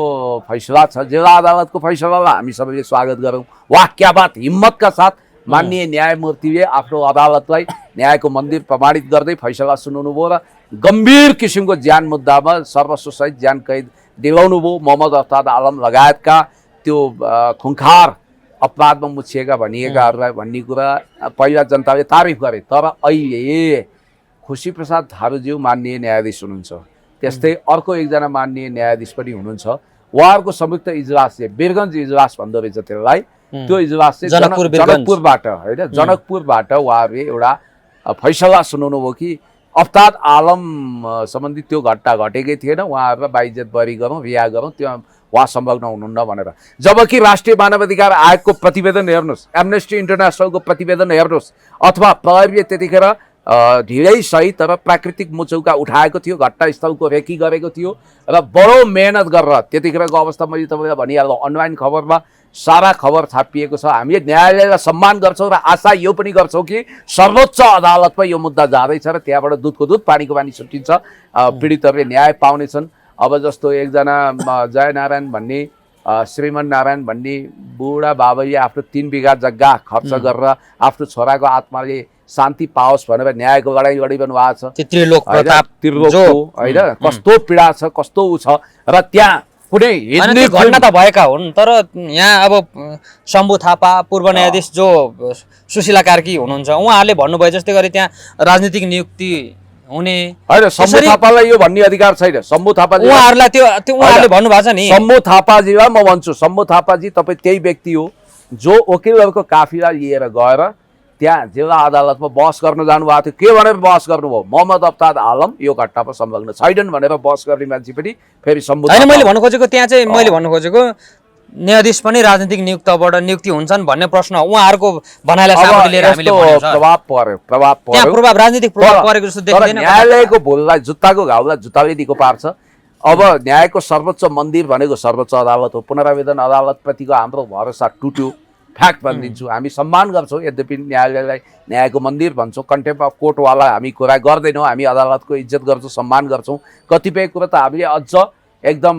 फैसला छ, जिल्ला अदालतको फैसलालाई हामी सबैले स्वागत गरौँ। वाह क्या बात, हिम्मतका साथ माननीय न्यायमूर्तिले आफ्नो अदालतलाई न्यायको मन्दिर प्रमाणित गर्दै फैसला सुनाउनु भयो र गम्भीर किसिमको ज्यान मुद्दामा सर्वस्वसहित ज्यान कैद दिलाउनु भयो। मोहम्मद अफ्ताब आलम लगायतका त्यो खुङ्खार अपराधमा मुछिएका भनिएकाहरूलाई भन्ने कुरा पहिला जनताले तारिफ गरे। तर अहिले खुसी प्रसाद थारूज्यू माननीय न्यायाधीश हुनुहुन्छ, त्यस्तै अर्को एकजना माननीय न्यायाधीश पनि हुनुहुन्छ। उहाँहरूको संयुक्त इजलासले, वीरगञ्ज इजलास भन्दो रहेछ त्यसलाई, त्यो इजलास चाहिँ जनकपुरबाट होइन, जनकपुरबाट उहाँहरूले एउटा फैसला सुनाउनु भयो कि अफ्ताब आलम सम्बन्धी त्यो घटना घटेकै थिएन, उहाँहरूलाई बाइज्जत बरी गरौँ, रिहा गरौँ, त्यो उहाँ संलग्न हुनुहुन्न भनेर। जबकि राष्ट्रिय मानवाधिकार आयोगको प्रतिवेदन हेर्नुहोस्, एमनेस्टी इन्टरनेसनलको प्रतिवेदन हेर्नुहोस्, अथवा प्रहरीले त्यतिखेर ढिलै सही तर प्राकृतिक मुचौका उठाएको थियो, घटनास्थलको रेकी गरेको थियो र बडो मेहनत गरेर त्यतिखेरको अवस्था मैले तपाईँलाई भनिहाल्नु, अनलाइन खबरमा सारा खबर छापिएको छ। हामीले न्यायालयलाई सम्मान गर्छौँ र आशा यो पनि गर्छौँ कि सर्वोच्च अदालतमा यो मुद्दा जाँदैछ र त्यहाँबाट दुधको दुध पानीको पानी छुट्टिन्छ, पीडितहरूले न्याय पाउनेछन्। अब जस्तो एकजना जयनारायण भन्ने श्रीमन नारायण भन्ने बुढा बाबैले आफ्नो 3 बिघा जग्गा खर्च गरेर आफ्नो छोराको आत्माले शान्ति पाओस् भनेर न्यायको लडाइँ लडिरहनु भएको छ। त्रिलोकको होइन कस्तो पीडा छ, कस्तो ऊ छ र त्यहाँ कुनै
घटना त भएका हुन्, तर यहाँ अब शम्भु थापा पूर्व न्यायाधीश जो सुशीला कार्की हुनुहुन्छ उहाँहरूले भन्नुभयो जस्तै गरी त्यहाँ राजनीतिक नियुक्ति हुने
होइन। शम्भु थापालाई यो भन्ने अधिकार छैन। शम्भु थापाजी
उहाँहरूलाई त्यो उहाँहरूले भन्नुभएको छ नि।
शम्भु थापाजीलाई म भन्छु, शम्भु थापाजी तपाईँ त्यही व्यक्ति हो जो वकिलहरूको काफिला लिएर गएर त्यहाँ जिल्ला अदालतमा बहस गर्न जानुभएको थियो। के भनेर बहस गर्नुभयो? मोहम्मद अफ्ताब आलम यो घटनामा संलग्न छैनन् भनेर बहस गर्ने मान्छे पनि फेरि शम्भु।
होइन, मैले भन्नु खोजेको त्यहाँ चाहिँ मैले भन्नु खोजेको न्यायाधीश पनि राजनीतिक नियुक्ति हुन्छन् भन्ने प्रश्न उहाँहरूको भनाइलाई सामग्री लिएर हामीले भनेको छ। प्रभाव राजनीतिक प्रभाव परेको जस्तो देखिँदैन।
न्यायालयको भुललाई जुत्ताको घाउलाई जुत्ताले दिएको पार्छ। अब न्यायको सर्वोच्च मन्दिर भनेको सर्वोच्च अदालत हो। पुनरावेदन अदालतप्रतिको हाम्रो भरोसा टुट्यो, फ्याक्ट भनिदिन्छु। हामी सम्मान गर्छौँ, यद्यपि न्यायालयलाई न्यायको मन्दिर भन्छौँ, कन्टेम्प अफ कोर्टवाला हामी कुरा गर्दैनौँ। हामी अदालतको इज्जत गर्छौँ, सम्मान गर्छौँ। कतिपय कुरा त हामीले अझ एकदम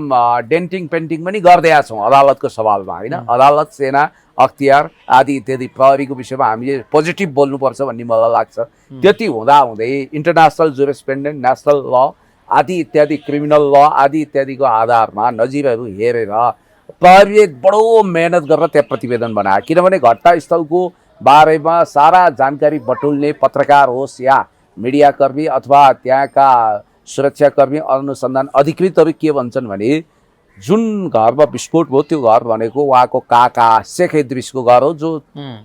डेन्टिङ पेन्टिङ पनि गर्दैका छौँ अदालतको सवालमा, होइन। अदालत, सेना, अख्तियार आदि इत्यादि प्रहरीको विषयमा हामीले पोजिटिभ बोल्नुपर्छ भन्ने मलाई लाग्छ। त्यति हुँदाहुँदै इन्टरनेसनल जुरिस्प्रुडेन्स, नेसनल ल आदि इत्यादि, क्रिमिनल ल आदि इत्यादिको आधारमा नजिरहरू हेरेर प्रहरीले बडो मेहनत गरेर त्यहाँ प्रतिवेदन बनायो। किनभने घटनास्थलको बारेमा सारा जानकारी बटुल्ने पत्रकार होस् या मिडियाकर्मी अथवा त्यहाँका सुरक्षाकर्मी, अनुसन्धान अधिकृतहरू के भन्छन् भने जुन घरमा विस्फोट भयो त्यो घर भनेको उहाँको काका शेख इद्रिसको घर हो, जो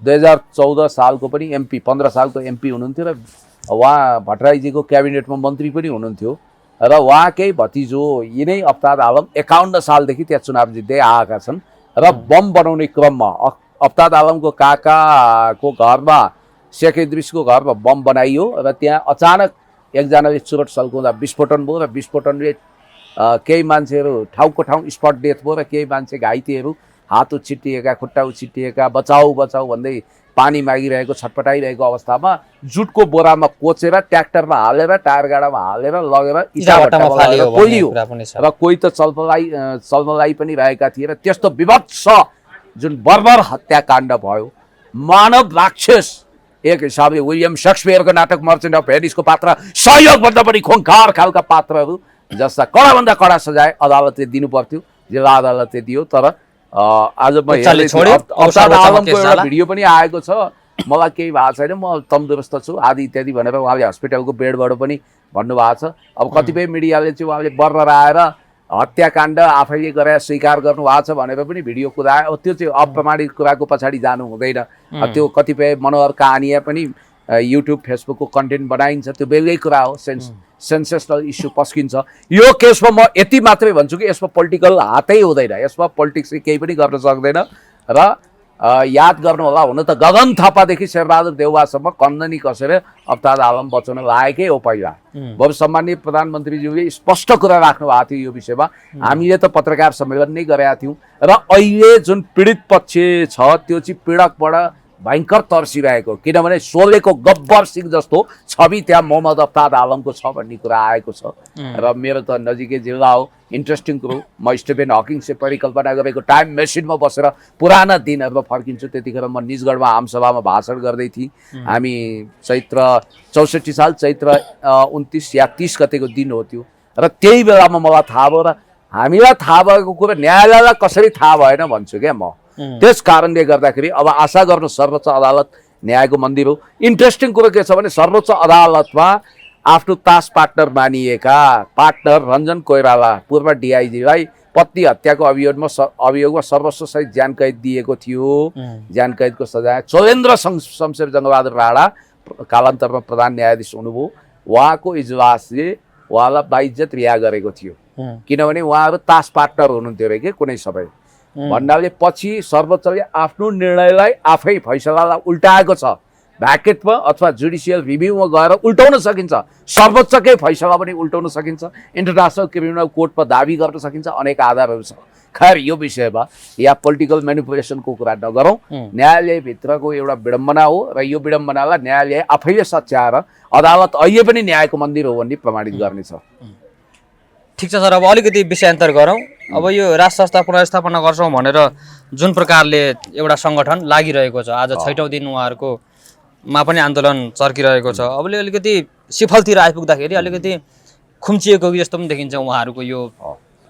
2014 सालको पनि MP, 15 सालको MP हुनुहुन्थ्यो र उहाँ भट्टराईजीको क्याबिनेटमा मन्त्री पनि हुनुहुन्थ्यो र उहाँकै भतिजो यिनै अफ्ताब आलम 51 सालदेखि त्यहाँ चुनाव जित्दै आएका छन् र बम बनाउने क्रममा अफ्ताब आलमको काकाको घरमा, शेख इद्रिसको घरमा बम बनाइयो र त्यहाँ अचानक एकजनाले चुरोट सल्काउँदा विस्फोटन भयो र विस्फोटनले केही मान्छेहरू ठाउँको ठाउँ स्पट डेथ भयो र केही मान्छे घाइतेहरू, हात उछिट्टिएका, खुट्टा उछिट्टिएका, बचाऊ बचाऊ भन्दै पानी मागिरहेको, छटपटाइरहेको अवस्थामा जुटको बोरामा कोचेर ट्र्याक्टरमा हालेर टायर गाडामा हालेर लगेर इटाभट्टामा पोलियो र कोही त चल्मलाई पनि रहेका थिए र त्यस्तो विभत्स जुन बर्बर हत्याकाण्ड भयो। मानव राक्षस एक हिसाबले विलियम शेक्सपियरको नाटक मर्चेन्ट अफ भेनिसको पात्र, सहयोगभन्दा पनि खुङ्खार खालका पात्रहरू जस्ता कडाभन्दा कडा सजाय अदालतले दिनु पर्थ्यो, जिल्ला अदालतले दियो। तर आज म अफ्ताब आलमको एउटा भिडियो पनि आएको छ, मलाई केही भएको छैन, म तन्दुरुस्त छु आदि इत्यादि भनेर उहाँले हस्पिटलको बेडबाट पनि भन्नुभएको छ। अब कतिपय मिडियाले चाहिँ उहाँले बर्र आएर हत्याकाण्ड आफैले गरेर स्वीकार गर्नुभएको छ भनेर पनि भिडियो कुदायो। त्यो चाहिँ अप्रमाणित कुराको पछाडि जानु हुँदैन। त्यो कतिपय मनोहर कहानिया पनि युट्युब फेसबुकको कन्टेन्ट बनाइन्छ, त्यो बेग्लै कुरा हो, सेन्सेसनल इस्यु पस्किन्छ। यो केसमा म यति मात्रै भन्छु कि यसमा पोलिटिकल हातै हुँदैन, यसमा पोलिटिक्सले केही पनि गर्न सक्दैन। र याद गर्नु होला, हुन त गगन थापादेखि शेरबहादुर देउवासम्म कन्दनी कसेर अफ्ताब आलम बचाउन लागेकै हो। पहिला सम्माननीय प्रधानमन्त्रीज्यूले स्पष्ट कुरा राख्नु भएको थियो यो विषयमा। हामीले त पत्रकार सम्मेलन नै गरेका थियौँ र अहिले जुन पीडित पक्ष छ त्यो चाहिँ पीडकबाट भयङ्कर तर्सिरहेको, किनभने सोलेको गब्बर सिंह जस्तो छवि त्यहाँ मोहम्मद अफ्ताब आलमको छ भन्ने कुरा आएको छ। र मेरो त नजिकै जिल्ला हो, इन्ट्रेस्टिङ कुरो। म स्टिफेन हकिङसे परिकल्पना गरेको टाइम मेसिनमा बसेर पुराना दिनहरूमा फर्किन्छु। त्यतिखेर म निजगढमा आमसभामा भाषण गर्दै थिएँ। हामी चैत्र 64 साल चैत्र 29 या 30 गतेको दिन हो त्यो, र त्यही बेलामा मलाई थाहा भयो र हामीलाई थाहा भएको कुरा न्यायालयलाई कसरी थाहा भएन भन्छु क्या म। त्यस कारणले गर्दाखेरि अब आशा गर्नु सर्वोच्च अदालत न्यायको मन्दिर हो। इन्ट्रेस्टिङ कुरो के छ भने सर्वोच्च अदालतमा आफ्नो तास पार्टनर मानिएका पार्टनर रञ्जन कोइराला पूर्व DIGलाई पत्नी हत्याको अभियोगमा सर्वस्वसहित ज्यान कैद दिएको थियो। ज्यान कैदको सजाय चोलेन्द्र शमशेर जङ्गबहादुर राणा कालान्तरमा प्रधान न्यायाधीश हुनुभयो, उहाँको इजलासले उहाँलाई बाइज्जत रिहा गरेको थियो। किनभने उहाँहरू तास पार्टनर हुनुहुन्थ्यो अरे के कुनै समय भन्नाले पछि सर्वोच्चले आफ्नो निर्णयलाई आफै फैसलालाई उल्टाएको छ। भ्याकेटमा अथवा जुडिसियल रिभ्यूमा गएर उल्टाउन सकिन्छ, सर्वोच्चकै फैसला पनि उल्टाउन सकिन्छ, इन्टरनेसनल क्रिमिनल कोर्टमा दाबी गर्न सकिन्छ, अनेक आधारहरू छ। खैर यो विषयमा या पोलिटिकल म्यानिपुलेसनको कुरा नगरौँ, न्यायालयभित्रको एउटा विडम्बना हो र यो विडम्बनालाई न्यायालय आफैले सच्याएर अदालत अहिले पनि न्यायको मन्दिर हो भन्ने प्रमाणित गर्नेछ।
ठिक छ सर, अब अलिकति विषयान्तर गरौँ। अब यो राष्ट्र संस्था पुनर्स्थापना गर्छौँ भनेर जुन प्रकारले एउटा सङ्गठन लागिरहेको छ, आज 6औं दिन उहाँहरूकोमा पनि आन्दोलन चर्किरहेको छ। अब अलिकति सिफलतिर आइपुग्दाखेरि अलिकति खुम्चिएको जस्तो पनि देखिन्छ उहाँहरूको यो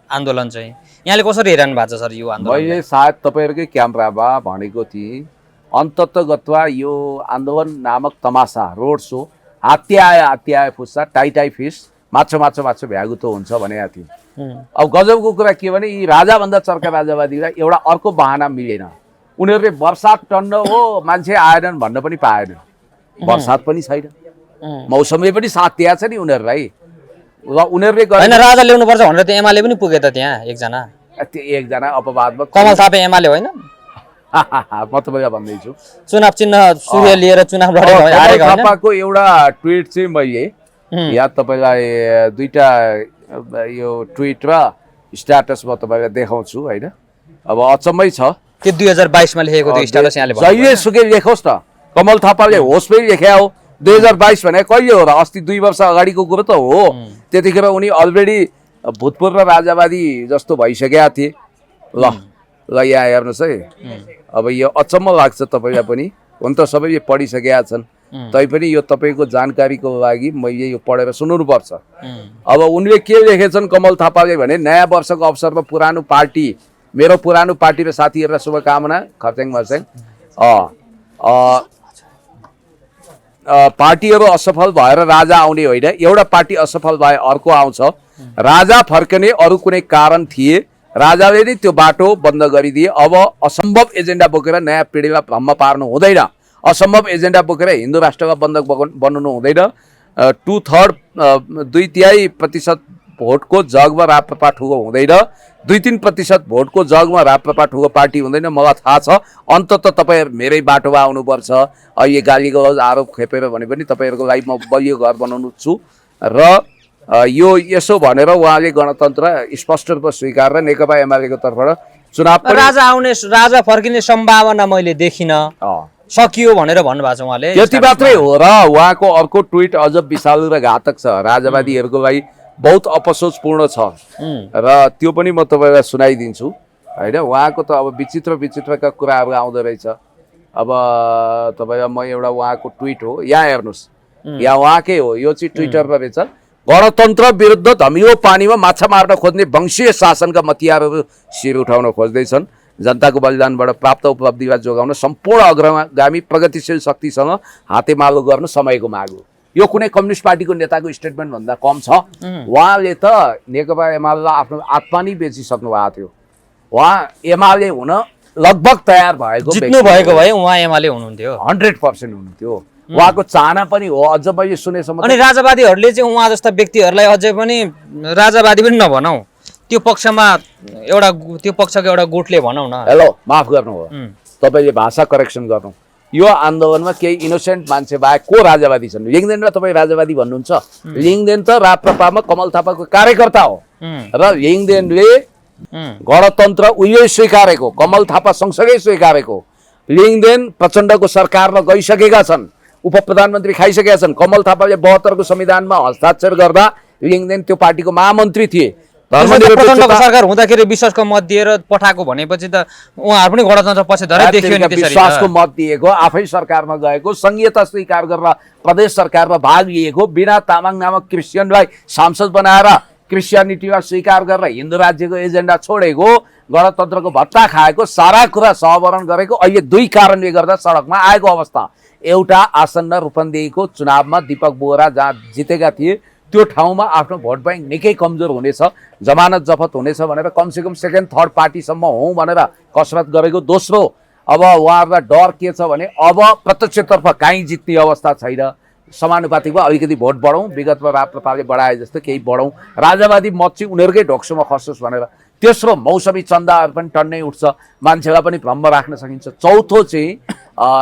आन्दोलन चाहिँ। यहाँले कसरी हेर्नु भएको छ सर यो आन्दोलन?
मैले सायद तपाईँहरूकै क्यामेरामा भनेको थिएँ, अन्ततगतवा यो आन्दोलन नामक तमासा रोड सो हात्ती आए फुस्सा टाई फिस माछो भ्यागुतो हुन्छ भनेको थिएँ। अब गजबको कुरा के भने यी राजाभन्दा चर्का राजावादीलाई एउटा अर्को बहाना मिलेन। उनीहरूले बर्सात टन्न हो मान्छे आएनन् भन्न पनि पाएनन्, बर्सात पनि छैन, मौसमले पनि साथ दिएको छ नि उनीहरूलाई। र उनीहरूले
होइन राजा ल्याउनुपर्छ भनेर त एमाले पनि पुगे त त्यहाँ
एकजना अपवादमा
कमल थापे एमाले होइन
म तपाईँलाई भन्दैछु
चुनाव चिन्ह सूर्य लिएर चुनाव लडेको
थापाको एउटा ट्विट चाहिँ मैले यहाँ तपाईँलाई दुईटा यो ट्विट र स्ट्याटस म तपाईँलाई देखाउँछु होइन। अब अचम्मै छ
के 2022 मा लेखेको त्यो स्ट्याटस यहाँले
जहिले सुकै लेखोस् न, कमल थापाले होसमै लेख्या हो। 2022 भने कहिले हो र? अस्ति 2 वर्ष अगाडिको कुरो त हो। त्यतिखेर उनी अलरेडी भूतपूर्व राजावादी जस्तो भइसकेका थिए। ल यहाँ हेर्नुहोस् है, अब यो अचम्म लाग्छ तपाईँलाई पनि, हुन त सबैले पढिसकेका छन्, तैपनि यो तपाईँको जानकारीको लागि मैले यो पढेर सुनाउनुपर्छ। अब उनले के लेखेछन् कमल थापाले भने, नयाँ वर्षको अवसरमा मेरो पुरानो पार्टी र साथीहरूलाई शुभकामना खर्साङ मर्साङ। पार्टीहरू असफल भएर राजा आउने होइन, एउटा पार्टी असफल भए अर्को आउँछ। राजा फर्कने अरू कुनै कारण थिए, राजाले नै त्यो बाटो बन्द गरिदिए। अब असम्भव एजेन्डा बोकेर नयाँ पिँढीलाई भ्रम पार्नु हुँदैन, असम्भव एजेन्डा बोकेर हिन्दू राष्ट्रका बन्धक बन्नु हुँदैन। 2/3% भोटको जगमा राप्रपा ठुलो हुँदैन, 2-3% भोटको जगमा राप्रपा ठुलो पार्टी हुँदैन। मलाई थाहा छ अन्तत तपाईँहरू मेरै बाटोमा आउनुपर्छ। अहिले गालीगलौज आरोप खेपेर भने पनि तपाईँहरूको लागि म बलियो घर बनाउनु छु। र यो यसो भनेर उहाँले गणतन्त्र स्पष्ट रूपमा स्वीकार र नेकपा एमालेको तर्फबाट चुनाव
राजा फर्किने सम्भावना मैले देखिनँ, सकियो भनेर भन्नुभएको छ उहाँले।
त्यति मात्रै हो र उहाँको अर्को ट्विट अझ विषालु र घातक छ, राजावादीहरूको लागि बहुत अपसोचपूर्ण छ र त्यो पनि म तपाईँलाई सुनाइदिन्छु होइन। उहाँको त अब विचित्रका कुराहरू आउँदो रहेछ। अब तपाईँलाई म एउटा उहाँको ट्विट हो, यहाँ हेर्नुहोस्, यहाँ उहाँकै हो, यो चाहिँ ट्विटरमा रहेछ। गणतन्त्र विरुद्ध धमिलो पानीमा माछा मार्न खोज्ने वंशीय शासनका मतियारहरू शिर उठाउन खोज्दैछन्। जनताको बलिदानबाट प्राप्त उपलब्धिलाई जोगाउन सम्पूर्ण अग्रगामी प्रगतिशील शक्तिसँग हातेमालो गर्न समयको माग हो। यो कुनै कम्युनिस्ट पार्टीको नेताको स्टेटमेन्ट भन्दा कम छ। उहाँले त नेकपा एमालेलाई आफ्नो आत्मा नै बेचिसक्नु भएको थियो। उहाँ एमाले हुन लगभग तयार भएको,
जित्नु भएको भए उहाँ एमाले हुनुहुन्थ्यो,
100% हुनुहुन्थ्यो। उहाँको चाहना पनि हो। अझ मैले सुनेसम्म
अनि राजावादीहरूले चाहिँ उहाँ जस्ता व्यक्तिहरूलाई अझै पनि राजावादी पनि नभनौँ, त्यो पक्षको एउटा गुटले भनौँ न।
हेलो माफ गर्नु हो, तपाईँले भाषा करेक्सन गर्नु। यो आन्दोलनमा केही इनोसेन्ट मान्छे बाहेक को राजावादी छन्? लिङ्गदेनलाई तपाईँ राजावादी भन्नुहुन्छ? लिङ्गदेन त राप्रपामा कमल थापाको कार्यकर्ता हो र लिङ्गदेनले गणतन्त्र उहिले स्वीकारेको, कमल थापा सँगसँगै स्वीकारेको। लिङ्गदेन प्रचण्डको सरकारमा गइसकेका छन्, उप प्रधानमन्त्री खाइसकेका छन्। कमल थापाले 72 को संविधानमा हस्ताक्षर गर्दा लिङ्गदेन त्यो पार्टीको महामन्त्री थिए।
सरकार हुँदाखेरि विश्वासको मत दिएर पठाएको भनेपछि त उहाँहरू पनि गणतन्त्र पक्षधरै देखियो नि।
विश्वासको मत दिएको, आफै सरकारमा गएको, संघीयता स्वीकार गरेर प्रदेश सरकारमा भाग लिएको, बिना तामाङ नामक क्रिस्चियनलाई सांसद बनाएर क्रिस्चियनिटीलाई स्वीकार गरेर हिन्दू राज्यको एजेन्डा छोडेको, गणतन्त्रको भत्ता खाएको, सारा कुरा सहवर्णन गरेको, अहिले 2 कारणले गर्दा सडकमा आएको अवस्था। एउटा आसन्न रूपन्देहीको चुनावमा दीपक बोहरा जहाँ जितेका थिए त्यो ठाउँमा आफ्नो भोट ब्याङ्क निकै कमजोर हुनेछ, जमानत जफत हुनेछ भनेर कमसेकम सेकेन्ड थर्ड पार्टीसम्म हौँ भनेर कसरत गरेको। दोस्रो, अब उहाँहरूलाई डर के छ भने अब प्रत्यक्षतर्फ काहीँ जित्ने अवस्था छैन, समानुपातिक भयो अलिकति भोट बढौँ विगतमा राप्रपाले बढाए जस्तो केही बढौँ राजावादी मत चाहिँ उनीहरूकै ढोक्सोमा खसोस् भनेर तेस्रो मौसमी चन्दाहरू पनि टन्नै उठ्छ मान्छेलाई पनि भ्रम राख्न सकिन्छ चौथो चाहिँ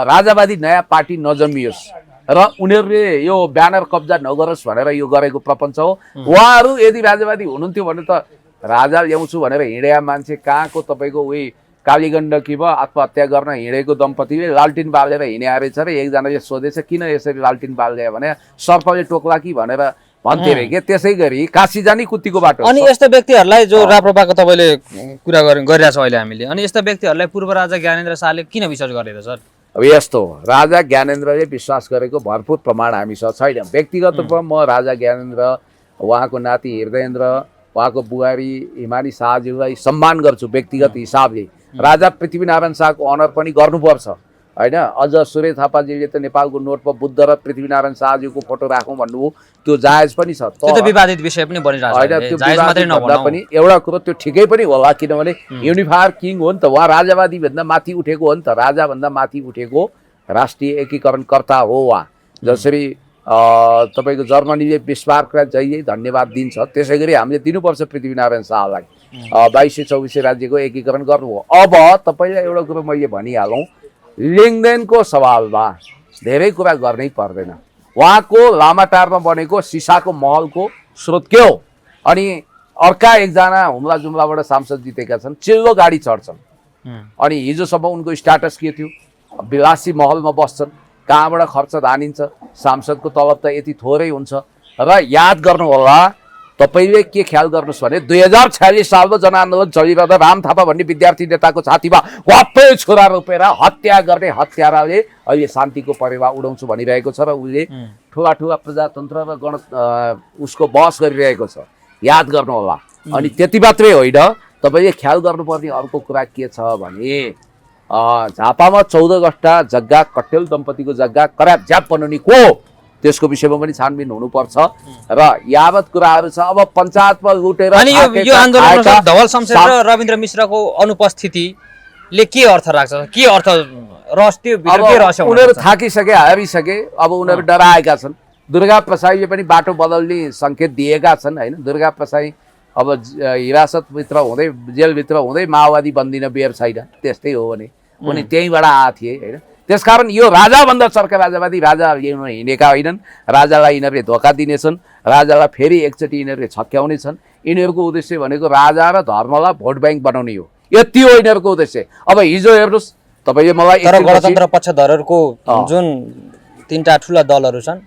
राजावादी नयाँ पार्टी नजन्मियोस् र उनीहरूले यो ब्यानर कब्जा नगरोस् भनेर यो गरेको प्रपञ्च हो उहाँहरू यदि राजावादी हुनुहुन्थ्यो भने त राजा ल्याउँछु भनेर हिँडेका मान्छे कहाँको तपाईँको उही कालीगण्डकीमा आत्महत्या गर्न हिँडेको दम्पतिले लालटिन बालेर हिँडे रहेछ र एकजनाले सोधेछ किन यसरी लालटिन बाल्दै भने सर्पले टोक्ला कि भनेर भन्थे रे के त्यसै गरी काशी जाने कुत्तीको बाटो
अनि यस्तो व्यक्तिहरूलाई जो राप्रपाको तपाईँले कुरा गरिरहेको छ अहिले हामीले अनि यस्तो व्यक्तिहरूलाई पूर्व राजा ज्ञानेन्द्र शाहले किन विश्वास गरेर सर
अब यस्तो राजा ज्ञानेन्द्रले विश्वास गरेको भरपूर प्रमाण हामीसँग छैन व्यक्तिगत रूपमा म राजा ज्ञानेन्द्र उहाँको नाति हृदयेन्द्र उहाँको बुहारी हिमाली शाहज्यूलाई सम्मान गर्छु व्यक्तिगत हिसाबले राजा पृथ्वीनारायण शाहको अनर पनि गर्नुपर्छ होइन अझ सूर्य थापाजीले त नेपालको नोटमा बुद्ध र पृथ्वीनारायण शाहज्यूको फोटो राखौँ भन्नुभयो त्यो जायज पनि छ
त्यो त विवादित विषय पनि बनिरहेको छ
पनि एउटा कुरो त्यो ठिकै पनि होला किनभने युनिफायर किङ हो नि त उहाँ राजावादी भन्दा माथि उठेको हो नि त राजाभन्दा माथि उठेको राष्ट्रिय एकीकरणकर्ता हो उहाँ जसरी तपाईँको जर्मनीले बिस्मार्कलाई जहिले धन्यवाद दिन्छ त्यसै गरी हामीले दिनुपर्छ पृथ्वीनारायण शाहलाई 2224 राज्यको एकीकरण गर्नुभयो अब तपाईँलाई एउटा कुरो मैले भनिहालौँ लेनदेनको सवालमा धेरै कुरा गर्नै पर्दैन उहाँको लामाटारमा बनेको सिसाको महलको स्रोत के हो अनि अर्का एकजना हुम्ला जुम्लाबाट सांसद जितेका छन् चिल्लो गाडी चढ्छन् अनि हिजोसम्म उनको स्ट्याटस के थियो विलासी महलमा बस्छन् कहाँबाट खर्च धानिन्छ सांसदको तलब त यति थोरै हुन्छ र याद गर्नु होला तपाईले के ख्याल गर्नुस् भने 2046 सालमा जनआन्दोलन चलिरहँदा राम थापा भन्ने विद्यार्थी नेताको छातीमा वाप्पै छोरा रोपेर हत्या गर्ने हत्याराले अहिले शान्तिको परेवा उडाउँछु भनिरहेको छ र उसले ठुला ठुला प्रजातन्त्र र गण उसको बहस गरिरहेको छ याद गर्नु होला अनि त्यति मात्रै होइन तपाईले ख्याल गर्नुपर्ने अर्को कुरा के छ भने झापामा 14 गस्टा जग्गा कट्टेल दम्पतिको जग्गा कराप ज्याप बनाउने को त्यसको विषयमा पनि छानबिन हुनुपर्छ र यावत कुराहरू छ अब पञ्चायतमा लुटेर
अनि यो आन्दोलनमा धवल शमशेर र रविन्द्र मिश्रको अनुपस्थितिले के अर्थ राख्छ के अर्थ रहस्य के रहस्य
उनीहरू थाकिसके हारिसके अब उनीहरू डराएका छन् दुर्गा प्रसाईले पनि बाटो बदल्ने संकेत दिएका छन् हैन दुर्गा प्रसाई अब हिरासतभित्र हुँदै जेलभित्र हुँदै माओवादी बन्दिन बेर छैन त्यस्तै हो भने उनी त्यहीँबाट आए थिए हैन त्यसकारण यो राजाभन्दा चर्का राजावादी राजा हिँडेका होइनन् राजालाई यिनीहरूले धोका दिनेछन् राजालाई फेरि एकचोटि यिनीहरूले छक्क्याउनेछन् यिनीहरूको उद्देश्य भनेको राजा र धर्मलाई भोट ब्याङ्क बनाउने हो यति हो यिनीहरूको उद्देश्य अब हिजो हेर्नुहोस् तपाईँले मलाई
गणतन्त्र पक्षधरहरूको जुन तीनटा ठुला दलहरू छन्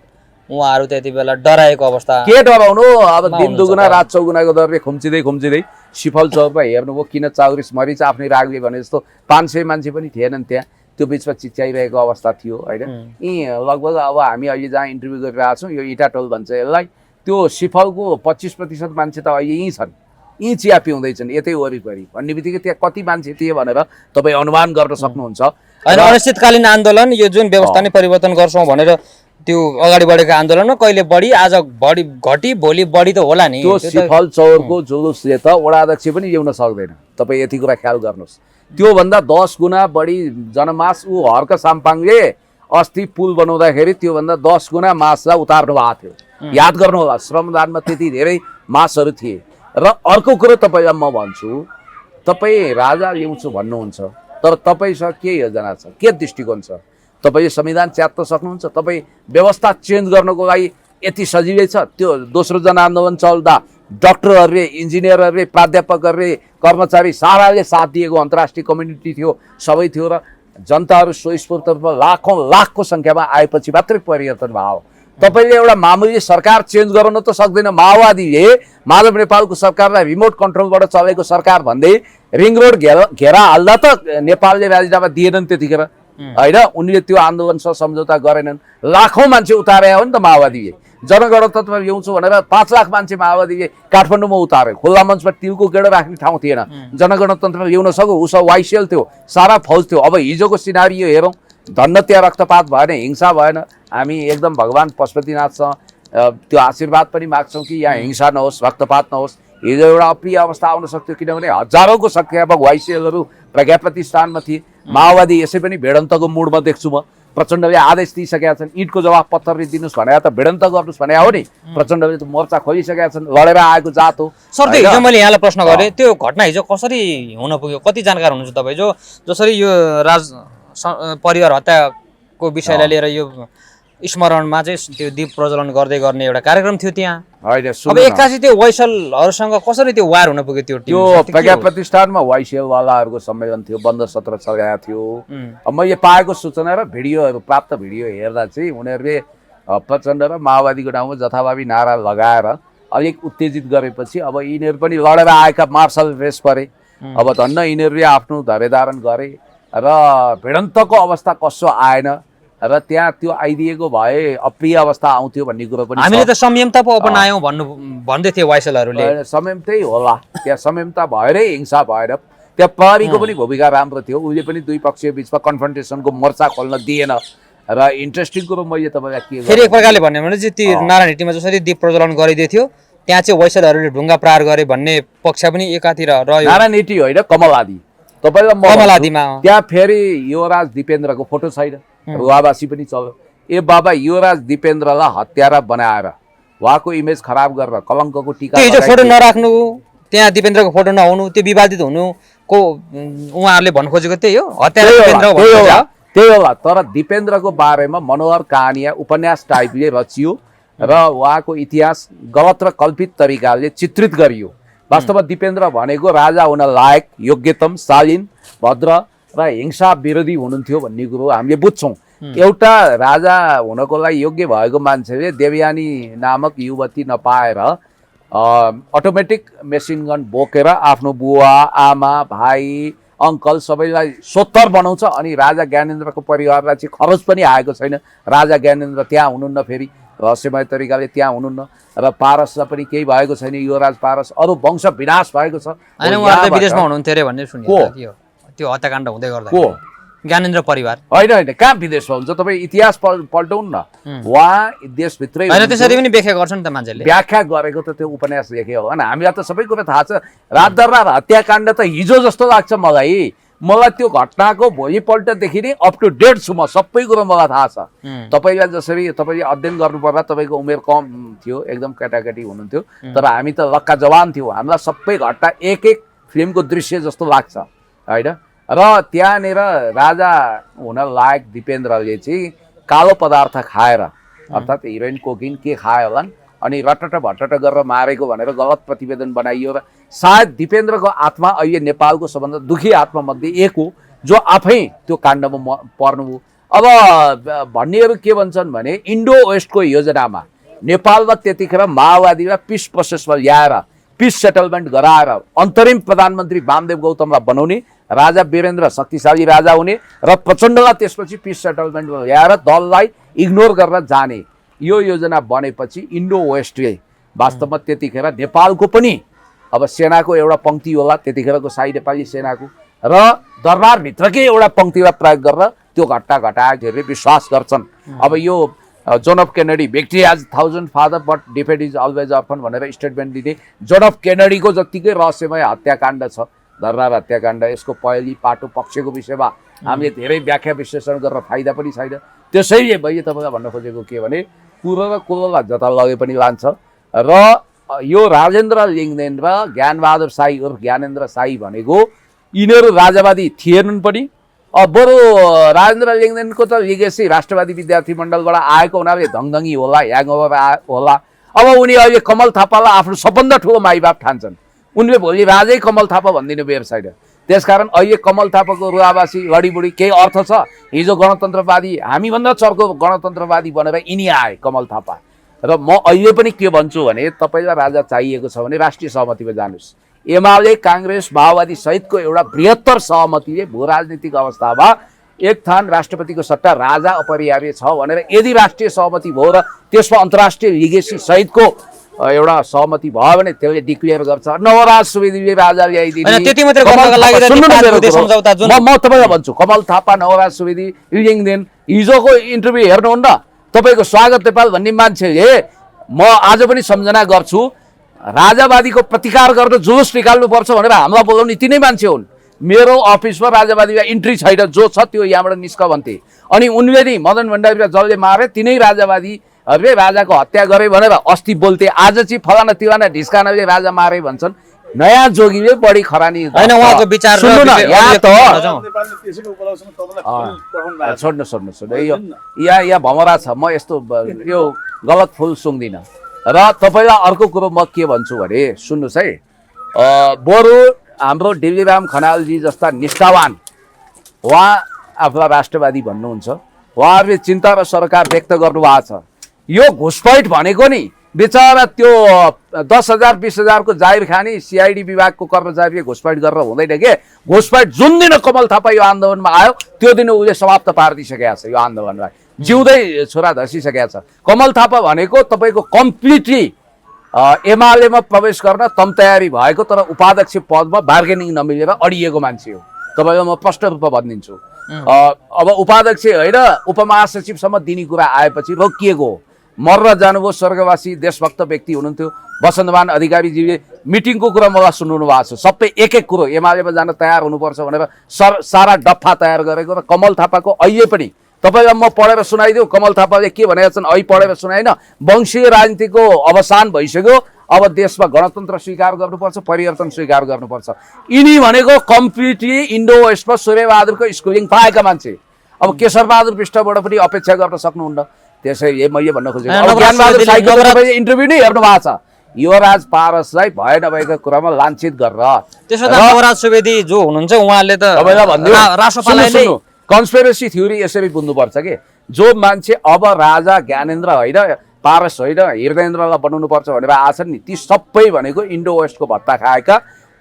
उहाँहरू त्यति बेला डराएको अवस्था
के डराउनु अब दिन दुगुना रात चौगुनाको दरले खुम्चिँदै सिफल चौकमा हेर्नुभयो किन चाउरिस मरिच आफ्नै रागले भने जस्तो 500 मान्छे पनि थिएनन् त्यहाँ त्यो बिचमा चिच्याइरहेको अवस्था थियो होइन यी लगभग अब हामी अहिले जहाँ इन्टरभ्यू गरिरहेको छौँ यो इटाटोल भन्छ यसलाई त्यो सिफलको 25% मान्छे त अहिले यहीँ छन् यहीँ चिया पिउँदैछन् यतै वरिपरि भन्ने बित्तिकै त्यहाँ कति मान्छे थिए भनेर तपाईँ अनुमान गर्न सक्नुहुन्छ
होइन अनिश्चितकालीन आन्दोलन यो जुन व्यवस्था नै परिवर्तन गर्छौँ भनेर त्यो अगाडि बढेको आन्दोलनमा कहिले बढी आज बढी घटी भोलि बढी त होला नि
त्यो सिफल चौरको जुलुसले त वडा अध्यक्ष पनि ल्याउन सक्दैन तपाईँ यति कुरा ख्याल गर्नुहोस् त्योभन्दा 10 गुणा बढी जनमास ऊ हर्क साम्पाङले अस्ति पुल बनाउँदाखेरि त्योभन्दा 10 गुणा मासलाई उतार्नु भएको थियो याद गर्नु होला श्रमदानमा त्यति धेरै मासहरू थिए र अर्को कुरो तपाईँलाई म भन्छु तपाईँ राजा ल्याउँछु भन्नुहुन्छ तर तपाईँसँग के योजना छ के दृष्टिकोण छ तपाईले संविधान च्यात्न सक्नुहुन्छ तपाईँ व्यवस्था चेन्ज गर्नको लागि यति सजिलै छ त्यो दोस्रो जनआन्दोलन चल्दा डाक्टरहरूले इन्जिनियरहरूले प्राध्यापकहरूले कर्मचारी साराले साथ दिएको अन्तर्राष्ट्रिय कम्युनिटी थियो सबै थियो र जनताहरू स्वस्फूर्त लाखको सङ्ख्यामा आएपछि मात्रै परिवर्तन भयो तपाईले एउटा मामुली सरकार चेन्ज गराउन त सक्दैन माओवादीले माधव नेपालको सरकारलाई रिमोट कन्ट्रोलबाट चलेको सरकार भन्दै रिङ रोड घेरा हाल्दा त नेपालले राजीनामा दिएनन् त्यतिखेर होइन उनले त्यो आन्दोलनसँग सम्झौता गरेनन् लाखौँ मान्छे उतारे हो नि त माओवादीले जनगणतन्त्र ल्याउँछु भनेर 5 लाख मान्छे माओवादीले काठमाडौँमा उतार्यो खुल्ला मञ्चमा तिलको गेडो राख्ने ठाउँ थिएन जनगणतन्त्र ल्याउन सक्यो उसो वाइसिएल थियो सारा फौज थियो अब हिजोको सिनारियो हेरौँ धन्न त्यहाँ रक्तपात भएन हिंसा भएन हामी एकदम भगवान् पशुपतिनाथसँग त्यो आशीर्वाद पनि माग्छौँ कि यहाँ हिंसा नहोस् रक्तपात नहोस् हिजो एउटा अप्रिय अवस्था आउन सक्थ्यो किनभने हजारौँको सङ्ख्यामा वाइसिएलहरू प्रज्ञापति स्थानमा थिए माओवादी यसै पनि भिडन्तको मुडमा देख्छु म प्रचण्डले आदेश दिइसकेका छन् इटको जवाफ पत्थरले दिनुहोस् भने त भिडन्त गर्नुहोस् भने हो नि प्रचण्डले त मोर्चा खोलिसकेका छन् लडेर आएको जात हो
सर त्यो हिजो मैले यहाँलाई प्रश्न गरेँ त्यो घटना हिजो कसरी हुन पुग्यो कति जानकार हुनुहुन्छ तपाईँ जसरी यो परिवार हत्याको विषयलाई लिएर यो स्मरणमा चाहिँ त्यो दीप प्रज्वलन गर्दै गर्ने एउटा कार्यक्रम थियो त्यहाँ
होइन
अब एक्कासी त्यो वैसलहरूसँग कसरी त्यो वार हुन पुग्यो त्यो
प्रज्ञा प्रतिष्ठानमा वाइसेलवालाहरूको सम्मेलन थियो बन्द सत्र चलेको थियो अब मैले पाएको सूचना र भिडियोहरू प्राप्त भिडियो हेर्दा चाहिँ उनीहरूले प्रचण्ड र माओवादीको ठाउँमा जथाभावी नारा लगाएर अलिक उत्तेजित गरेपछि अब यिनीहरू पनि लडेर आएका मार्सल रेस परे अब धन्न यिनीहरूले आफ्नो धैर्यधारण गरे र भिडन्तको अवस्था कसो आएन र त्यहाँ त्यो आइदिएको भए अप्रिय अवस्था आउँथ्यो भन्ने कुरो पनि
हामीले त संयमता पो अपनायौँ भन्दै थियो वाइसलहरूले
संयमतै होला त्यहाँ संयमता भएरै हिंसा भएर त्यहाँ प्रहरीको पनि भूमिका राम्रो थियो उसले पनि दुई पक्षीय बिचमा कन्फ्रन्टेसनको मोर्चा खोल्न दिएन र इन्ट्रेस्टिङ कुरो मैले तपाईँलाई के
फेरि एक प्रकारले भन्यो भने चाहिँ त्यो नारायणहिटीमा जसरी दीप प्रज्वलन गरिदिएको थियो त्यहाँ चाहिँ वाइसलहरूले ढुङ्गा प्रहार गरे भन्ने पक्ष पनि एकातिर रह्यो
नारायणहिटी होइन कमलादी तपाईँलाई
कमलादीमा
त्यहाँ फेरि युवराज दिपेन्द्रको फोटो छैन रुवावासी पनि चल्यो ए बाबा युवराज दिपेन्द्रलाई हत्यारा बनाएर उहाँको इमेज खराब गरेर कलङ्कको टिका
हिजो फोटो नराख्नु त्यहाँ दिपेन्द्रको फोटो नहुनु त्यो विवादित हुनुको उहाँहरूले भन्नु खोजेको त्यही हो हत्यारा दिपेन्द्र
त्यही होला तर दिपेन्द्रको बारेमा मनोहर कहानिया उपन्यास टाइपले रचियो र उहाँको इतिहास गलत र कल्पित तरिकाले चित्रित गरियो वास्तवमा दिपेन्द्र भनेको राजा हुन लायक योग्यतम शालीन भद्र र हिंसा विरोधी हुनुहुन्थ्यो भन्ने कुरो हामीले बुझ्छौँ एउटा राजा हुनको लागि योग्य भएको मान्छेले देवयानी नामक युवती नपाएर अटोमेटिक मेसिन गन बोकेर आफ्नो बुवा आमा भाइ अङ्कल सबैलाई सोत्तर बनाउँछ अनि राजा ज्ञानेन्द्रको परिवारलाई चाहिँ खरच पनि आएको छैन राजा ज्ञानेन्द्र त्यहाँ हुनुहुन्न फेरि रहस्यमय तरिकाले त्यहाँ हुनुहुन्न र पारसलाई पनि केही भएको छैन युवराज पारस अरू वंश विनाश भएको छ
विदेशमा हुनुहुन्थ्यो अरे भन्ने सुनियो त्यो हत्याकाण्ड हुँदै गर्दा
को
ज्ञानेन्द्र परिवार
होइन होइन कहाँ विदेशमा हुन्छ तपाईँ इतिहास पल्टाउनु न उहाँ देशभित्रै
त्यसरी पनि व्याख्या गर्छ नि त मान्छेले
व्याख्या गरेको त त्यो उपन्यास लेख्यो हो हामीलाई त सबै कुरा थाहा छ रातदरबार हत्याकाण्ड त हिजो जस्तो लाग्छ मलाई त्यो घटनाको भोलिपल्टदेखि नै अप टु डेट छु म सबै कुरो मलाई थाहा छ तपाईँलाई जसरी तपाईँले अध्ययन गर्नु पर्दा तपाईँको उमेर कम थियो एकदम केटाकेटी हुनुहुन्थ्यो तर हामी त लक्का जवान थियौँ हामीलाई सबै घटना एक एक फिल्मको दृश्य जस्तो लाग्छ होइन र त्यहाँनिर राजा हुन लायक दिपेन्द्रले चाहिँ कालो पदार्थ खाएर अर्थात् हिरोइन कोकिन के खायो होलान् अनि रटट भटट गरेर मारेको भनेर गलत प्रतिवेदन बनाइयो र सायद दिपेन्द्रको आत्मा अहिले नेपालको सबभन्दा दुखी आत्मामध्ये एक हो जो आफै त्यो काण्डमा पर्नुभयो अब भन्नेहरू के भन्छन् भने इन्डो वेस्टको योजनामा नेपालमा त्यतिखेर माओवादीलाई पिस प्रोसेसमा ल्याएर पिस सेटलमेन्ट गराएर अन्तरिम प्रधानमन्त्री वामदेव गौतमलाई बनाउने राजा वीरेन्द्र शक्तिशाली राजा हुने र प्रचण्डलाई त्यसपछि पिस सेटलमेन्टमा ल्याएर दललाई इग्नोर गरेर जाने यो योजना बनेपछि इन्डो वेस्टले वास्तवमा त्यतिखेर नेपालको पनि अब सेनाको एउटा पङ्क्ति होला त्यतिखेरको शाही नेपाली सेनाको र दरबारभित्रकै एउटा पङ्क्तिलाई प्रयोग गरेर त्यो घटना घटाएकोहरूले विश्वास गर्छन् अब यो John F Kennedy victory has 1000 father but defeat is always orphan भनेर स्टेटमेन्ट दिने जोन अफ केनेडीको जत्तिकै रहस्यमय हत्याकाण्ड छ दरबार हत्याकाण्ड यसको पहेँली पाटो पक्षको विषयमा हामीले धेरै व्याख्या विश्लेषण गरेर फाइदा पनि छैन त्यसैले मैले तपाईँलाई भन्न खोजेको के भने कुरो र कुलोलाई जता लगे पनि लान्छ र यो राजेन्द्र लिङ्गदेन र ज्ञानबहादुर साई उर्फ ज्ञानेन्द्र साई भनेको यिनीहरू राजावादी थिएनन् पनि बरु राजेन्द्र लिङ्गदेनको त लिगेसी राष्ट्रवादी विद्यार्थी मण्डलबाट आएको हुनाले धङधङी होला ह्याङओभर होला अब उनी अहिले कमल थापालाई आफ्नो सबभन्दा ठुलो माइबाप ठान्छन् उनले भोलि राजै कमल थापा भनिदिनु बेर छैन त्यसकारण अहिले कमल थापाको रुवावासी लडीबुडी केही अर्थ छ हिजो गणतन्त्रवादी हामीभन्दा चर्को गणतन्त्रवादी बनेर यिनी आए कमल थापा र म अहिले पनि के भन्छु भने तपाईँलाई राजा चाहिएको छ भने राष्ट्रिय सहमतिमा जानुहोस् एमाले काङ्ग्रेस माओवादी सहितको एउटा बृहत्तर सहमतिले भू राजनीतिक अवस्थामा एक थान राष्ट्रपतिको सट्टा राजा अपरिहार्य छ भनेर यदि राष्ट्रिय सहमति भयो र त्यसमा अन्तर्राष्ट्रिय लिगेसी सहितको एउटा सहमति भयो भने त्यसले डिक्लेयर गर्छ नवराज सुवेदीले राजा ल्याइदिने म तपाईँलाई भन्छु कमल थापा नवराज सुवेदी लिङ्गदेन हिजोको इन्टरभ्यू हेर्नुहुन्न तपाईँको स्वागत नेपाल भन्ने मान्छेले म आज पनि सम्झना गर्छु राजावादीको प्रतिकार गर्न जुलुस निकाल्नुपर्छ भनेर हामीलाई बोलाउने तिनै मान्छे हुन् मेरो अफिसमा राजावादीमा इन्ट्री छैन, जो छ त्यो यहाँबाट निस्क भन्थे। अनि उनले नि मदन भण्डारीलाई जसले मारे तिनै राजावादीहरूले राजाको हत्या गरे भनेर अस्ति बोल्थे, आज चाहिँ फलाना तिलाना ढिस्कानाले राजा मारे भन्छन्। नयाँ जोगीले बढी खरानी
हैन, उहाँको विचार
सुन्नु न, यहाँ त
नेपालले त्यसैको उपलब्धिमा तपाईँलाई पठाउनु भएको छ।
छोड्नु यहाँ भमरा छ, म यस्तो यो गलत फुल सुन्दिनँ। र तपाईँलाई अर्को कुरो म के भन्छु भने सुन्नुहोस् है, बरु हाम्रो डेलीराम खनालजी जस्ता निष्ठावान, उहाँ आफूलाई राष्ट्रवादी भन्नुहुन्छ, उहाँहरूले चिन्ता र सरकार व्यक्त गर्नुभएको छ। यो घुसपैठ भनेको नि बेचारा त्यो 10,000 20,000 को जाहिर खाने सिआइडी विभागको कर्मचारीले घुसपैठ गरेर हुँदैन के। घुसपैठ जुन दिन कमल थापा यो आन्दोलनमा आयो त्यो दिन उसले समाप्त पारिदिइसकेको छ यो आन्दोलनलाई, जिउँदै छोरा धसिसकेको छ। कमल थापा भनेको तपाईँको कम्प्लिटली एमालेमा प्रवेश गर्न तम तयारी भएको तर उपाध्यक्ष पदमा बार्गेनिङ नमिलेर अडिएको मान्छे हो। तपाईँलाई म प्रष्ट रूपमा भनिदिन्छु। अब उपाध्यक्ष होइन उपमहासचिवसम्म दिने कुरा आएपछि रोकिएको हो। मर्न जानुभयो स्वर्गवासी देशभक्त व्यक्ति हुनुहुन्थ्यो वसन्तमान अधिकारीजीले मिटिङको कुरा मलाई सुनाउनु भएको छ। सबै एक एक कुरो एमालेमा जान तयार हुनुपर्छ भनेर सारा डफा तयार गरेको र कमल थापाको अहिले पनि तपाईँलाई म पढेर सुनाइदिउँ। कमल थापाले के भनेका छन् अहिले पढेर सुनाइन। वंशीय राजनीतिको अवसान भइसक्यो, अब देशमा गणतन्त्र स्वीकार गर्नुपर्छ, परिवर्तन स्वीकार गर्नुपर्छ। यिनी भनेको कम्प्लिटली इन्डो वेस्टमा सूर्यबहादुरको स्कुलिङ पाएका मान्छे। अब केशरबहादुर विष्टबाट पनि अपेक्षा गर्न सक्नुहुन्न। त्यसैले मैले भन्न खोजेको इन्टरभ्यू नै हेर्नु भएको छ। युवराज पारसलाई भए नभएको कुरामा लाञ्छित गरेर
त्यसो त नवराज सुवेदी जो हुनुहुन्छ उहाँले त राष्ट्रपालले
कन्स्पिरेसी थ्योरी यसरी बुझ्नुपर्छ कि जो मान्छे अब राजा ज्ञानेन्द्र होइन पारस होइन हृदयेन्द्रलाई बनाउनु पर्छ भनेर आछन् नि, ती सबै भनेको इन्डो वेस्टको भत्ता खाएका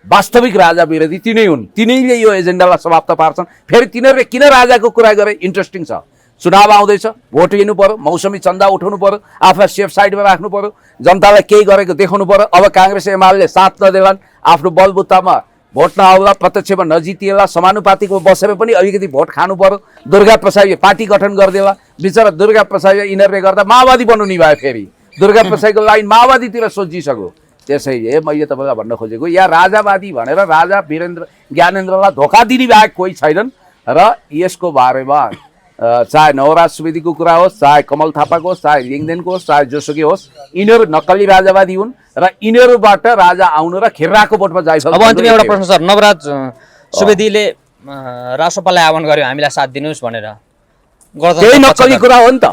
वास्तविक राजा विरोधी तिनै हुन्। तिनैले यो एजेन्डालाई समाप्त पार्छन्। फेरि तिनीहरूले किन राजाको कुरा गरे इन्ट्रेस्टिङ छ। चुनाव आउँदैछ, भोट लिनु पर्यो, मौसमी चन्दा उठाउनु पर्यो, आफूलाई सेफ साइडमा राख्नु पर्यो, जनतालाई केही गरेको देखाउनु पर्यो। अब काङ्ग्रेस एमाले साथ नदेलान्, आफ्नो बलबुत्तामा भोट नआउला, प्रत्यक्षमा नजितिएला, समानुपातिकमा बसेर पनि अलिकति भोट खानु पर्यो। दुर्गा प्रसादले पार्टी गठन गरिदिएला, बिचरा दुर्गा प्रसादले यिनीहरूले गर्दा माओवादी बनाउनु भयो। फेरि दुर्गा प्रसादको लाइन माओवादीतिर सोचिसक्यो। त्यसैले मैले तपाईँलाई भन्न खोजेको यहाँ राजावादी भनेर राजा ज्ञानेन्द्रलाई धोका दिने बाहेक कोही छैनन्। र यसको बारेमा चाहे नवराज सुवेदीको कुरा होस्, चाहे कमल थापाको होस्, चाहे लिङदेनको होस्, चाहे जोसुकै होस्, यिनीहरू नक्कली राजावादी हुन् र यिनीहरूबाट राजा आउनु र खेर्राको बोटमा जाइसक्यो।
अब अन्तिम एउटा प्रश्न सर, नवराज सुवेदीले राष्ट्रपाललाई आह्वान गर्यो हामीलाई साथ दिनुहोस् भनेर,
त्यही नक्कली कुरा हो नि त।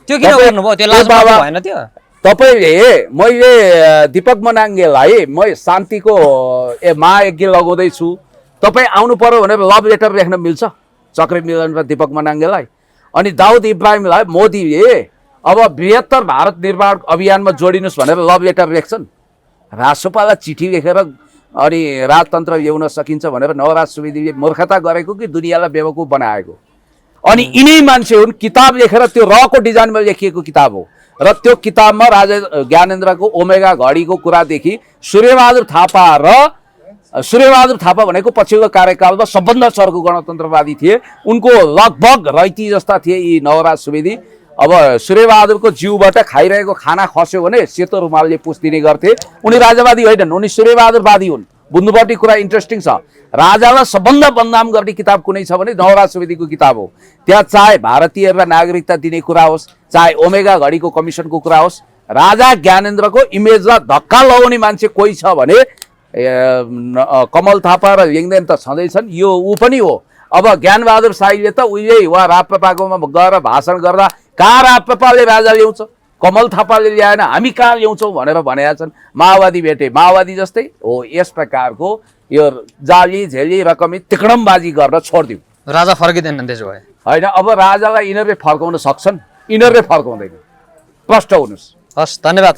त्यो किन गर्नुभयो? त्यो लाज भएन त्यो?
तपाईँले मैले दीपक मनाङ्गेलाई म शान्तिको महायज्ञ लगाउँदैछु, तपाईँ आउनु पर्यो भनेर लभ लेटर लेख्न मिल्छ चक्रे मिलन र दीपक मनाङ्गेलाई? अनि दाउद इब्राहिमलाई मोदीले अब बृहत्तर भारत निर्माण अभियानमा जोडिनुहोस् भनेर लभ लेटर लेख्छन्? राष्ट्रपाललाई चिठी लेखेर अनि राजतन्त्र ल्याउन सकिन्छ भनेर नवराज सुवेदीले मूर्खता गरेको कि दुनियाँलाई बेवकुफ बनाएको? अनि यिनै मान्छे हुन् किताब लेखेर, त्यो रको डिजाइनमा लेखिएको किताब हो र त्यो किताबमा राजा ज्ञानेन्द्रको ओमेगा घडीको कुरादेखि सूर्यबहादुर थापा भनेको पछिल्लो कार्यकालमा सबभन्दा चर्को गणतन्त्रवादी थिए। उनको लगभग रैती जस्ता थिए यी नवराज सुवेदी। अब सूर्यबहादुरको जिउबाट खाइरहेको खाना खस्यो भने सेतो रुमालले पुछिदिने गर्थे। उनी राजावादी होइनन्, उनी सूर्यबहादुरवादी हुन्। बुझ्नुपर्ने कुरा इन्ट्रेस्टिङ छ। राजालाई सबभन्दा बदनाम गर्ने किताब कुनै छ भने नवराज सुवेदीको किताब हो। त्यहाँ चाहे भारतीयहरूलाई नागरिकता दिने कुरा होस्, चाहे ओमेगा घडीको कमिसनको कुरा होस्, राजा ज्ञानेन्द्रको इमेजलाई धक्का लगाउने मान्छे कोही छ भने कमल थापा र लिङदेन त छँदैछन्, यो ऊ पनि हो। अब ज्ञानबहादुर शाहीले त उहिले वा राप्रपाकोमा गएर भाषण गर्दा कहाँ राप्रपाले राजा ल्याउँछ, कमल थापाले ल्याएन, हामी कहाँ ल्याउँछौँ भनेर भनेका छन्। माओवादी भेटे माओवादी जस्तै हो। यस प्रकारको यो जाली झेली रकमी तिकडमबाजी गर्न छोडिदिउँ।
राजा फर्किँदैन त्यसो भए?
होइन, अब राजालाई यिनीहरूले फर्काउन सक्छन्, यिनीहरूले फर्काउँदैन। प्रष्ट हुनुहोस्।
हस्, धन्यवाद।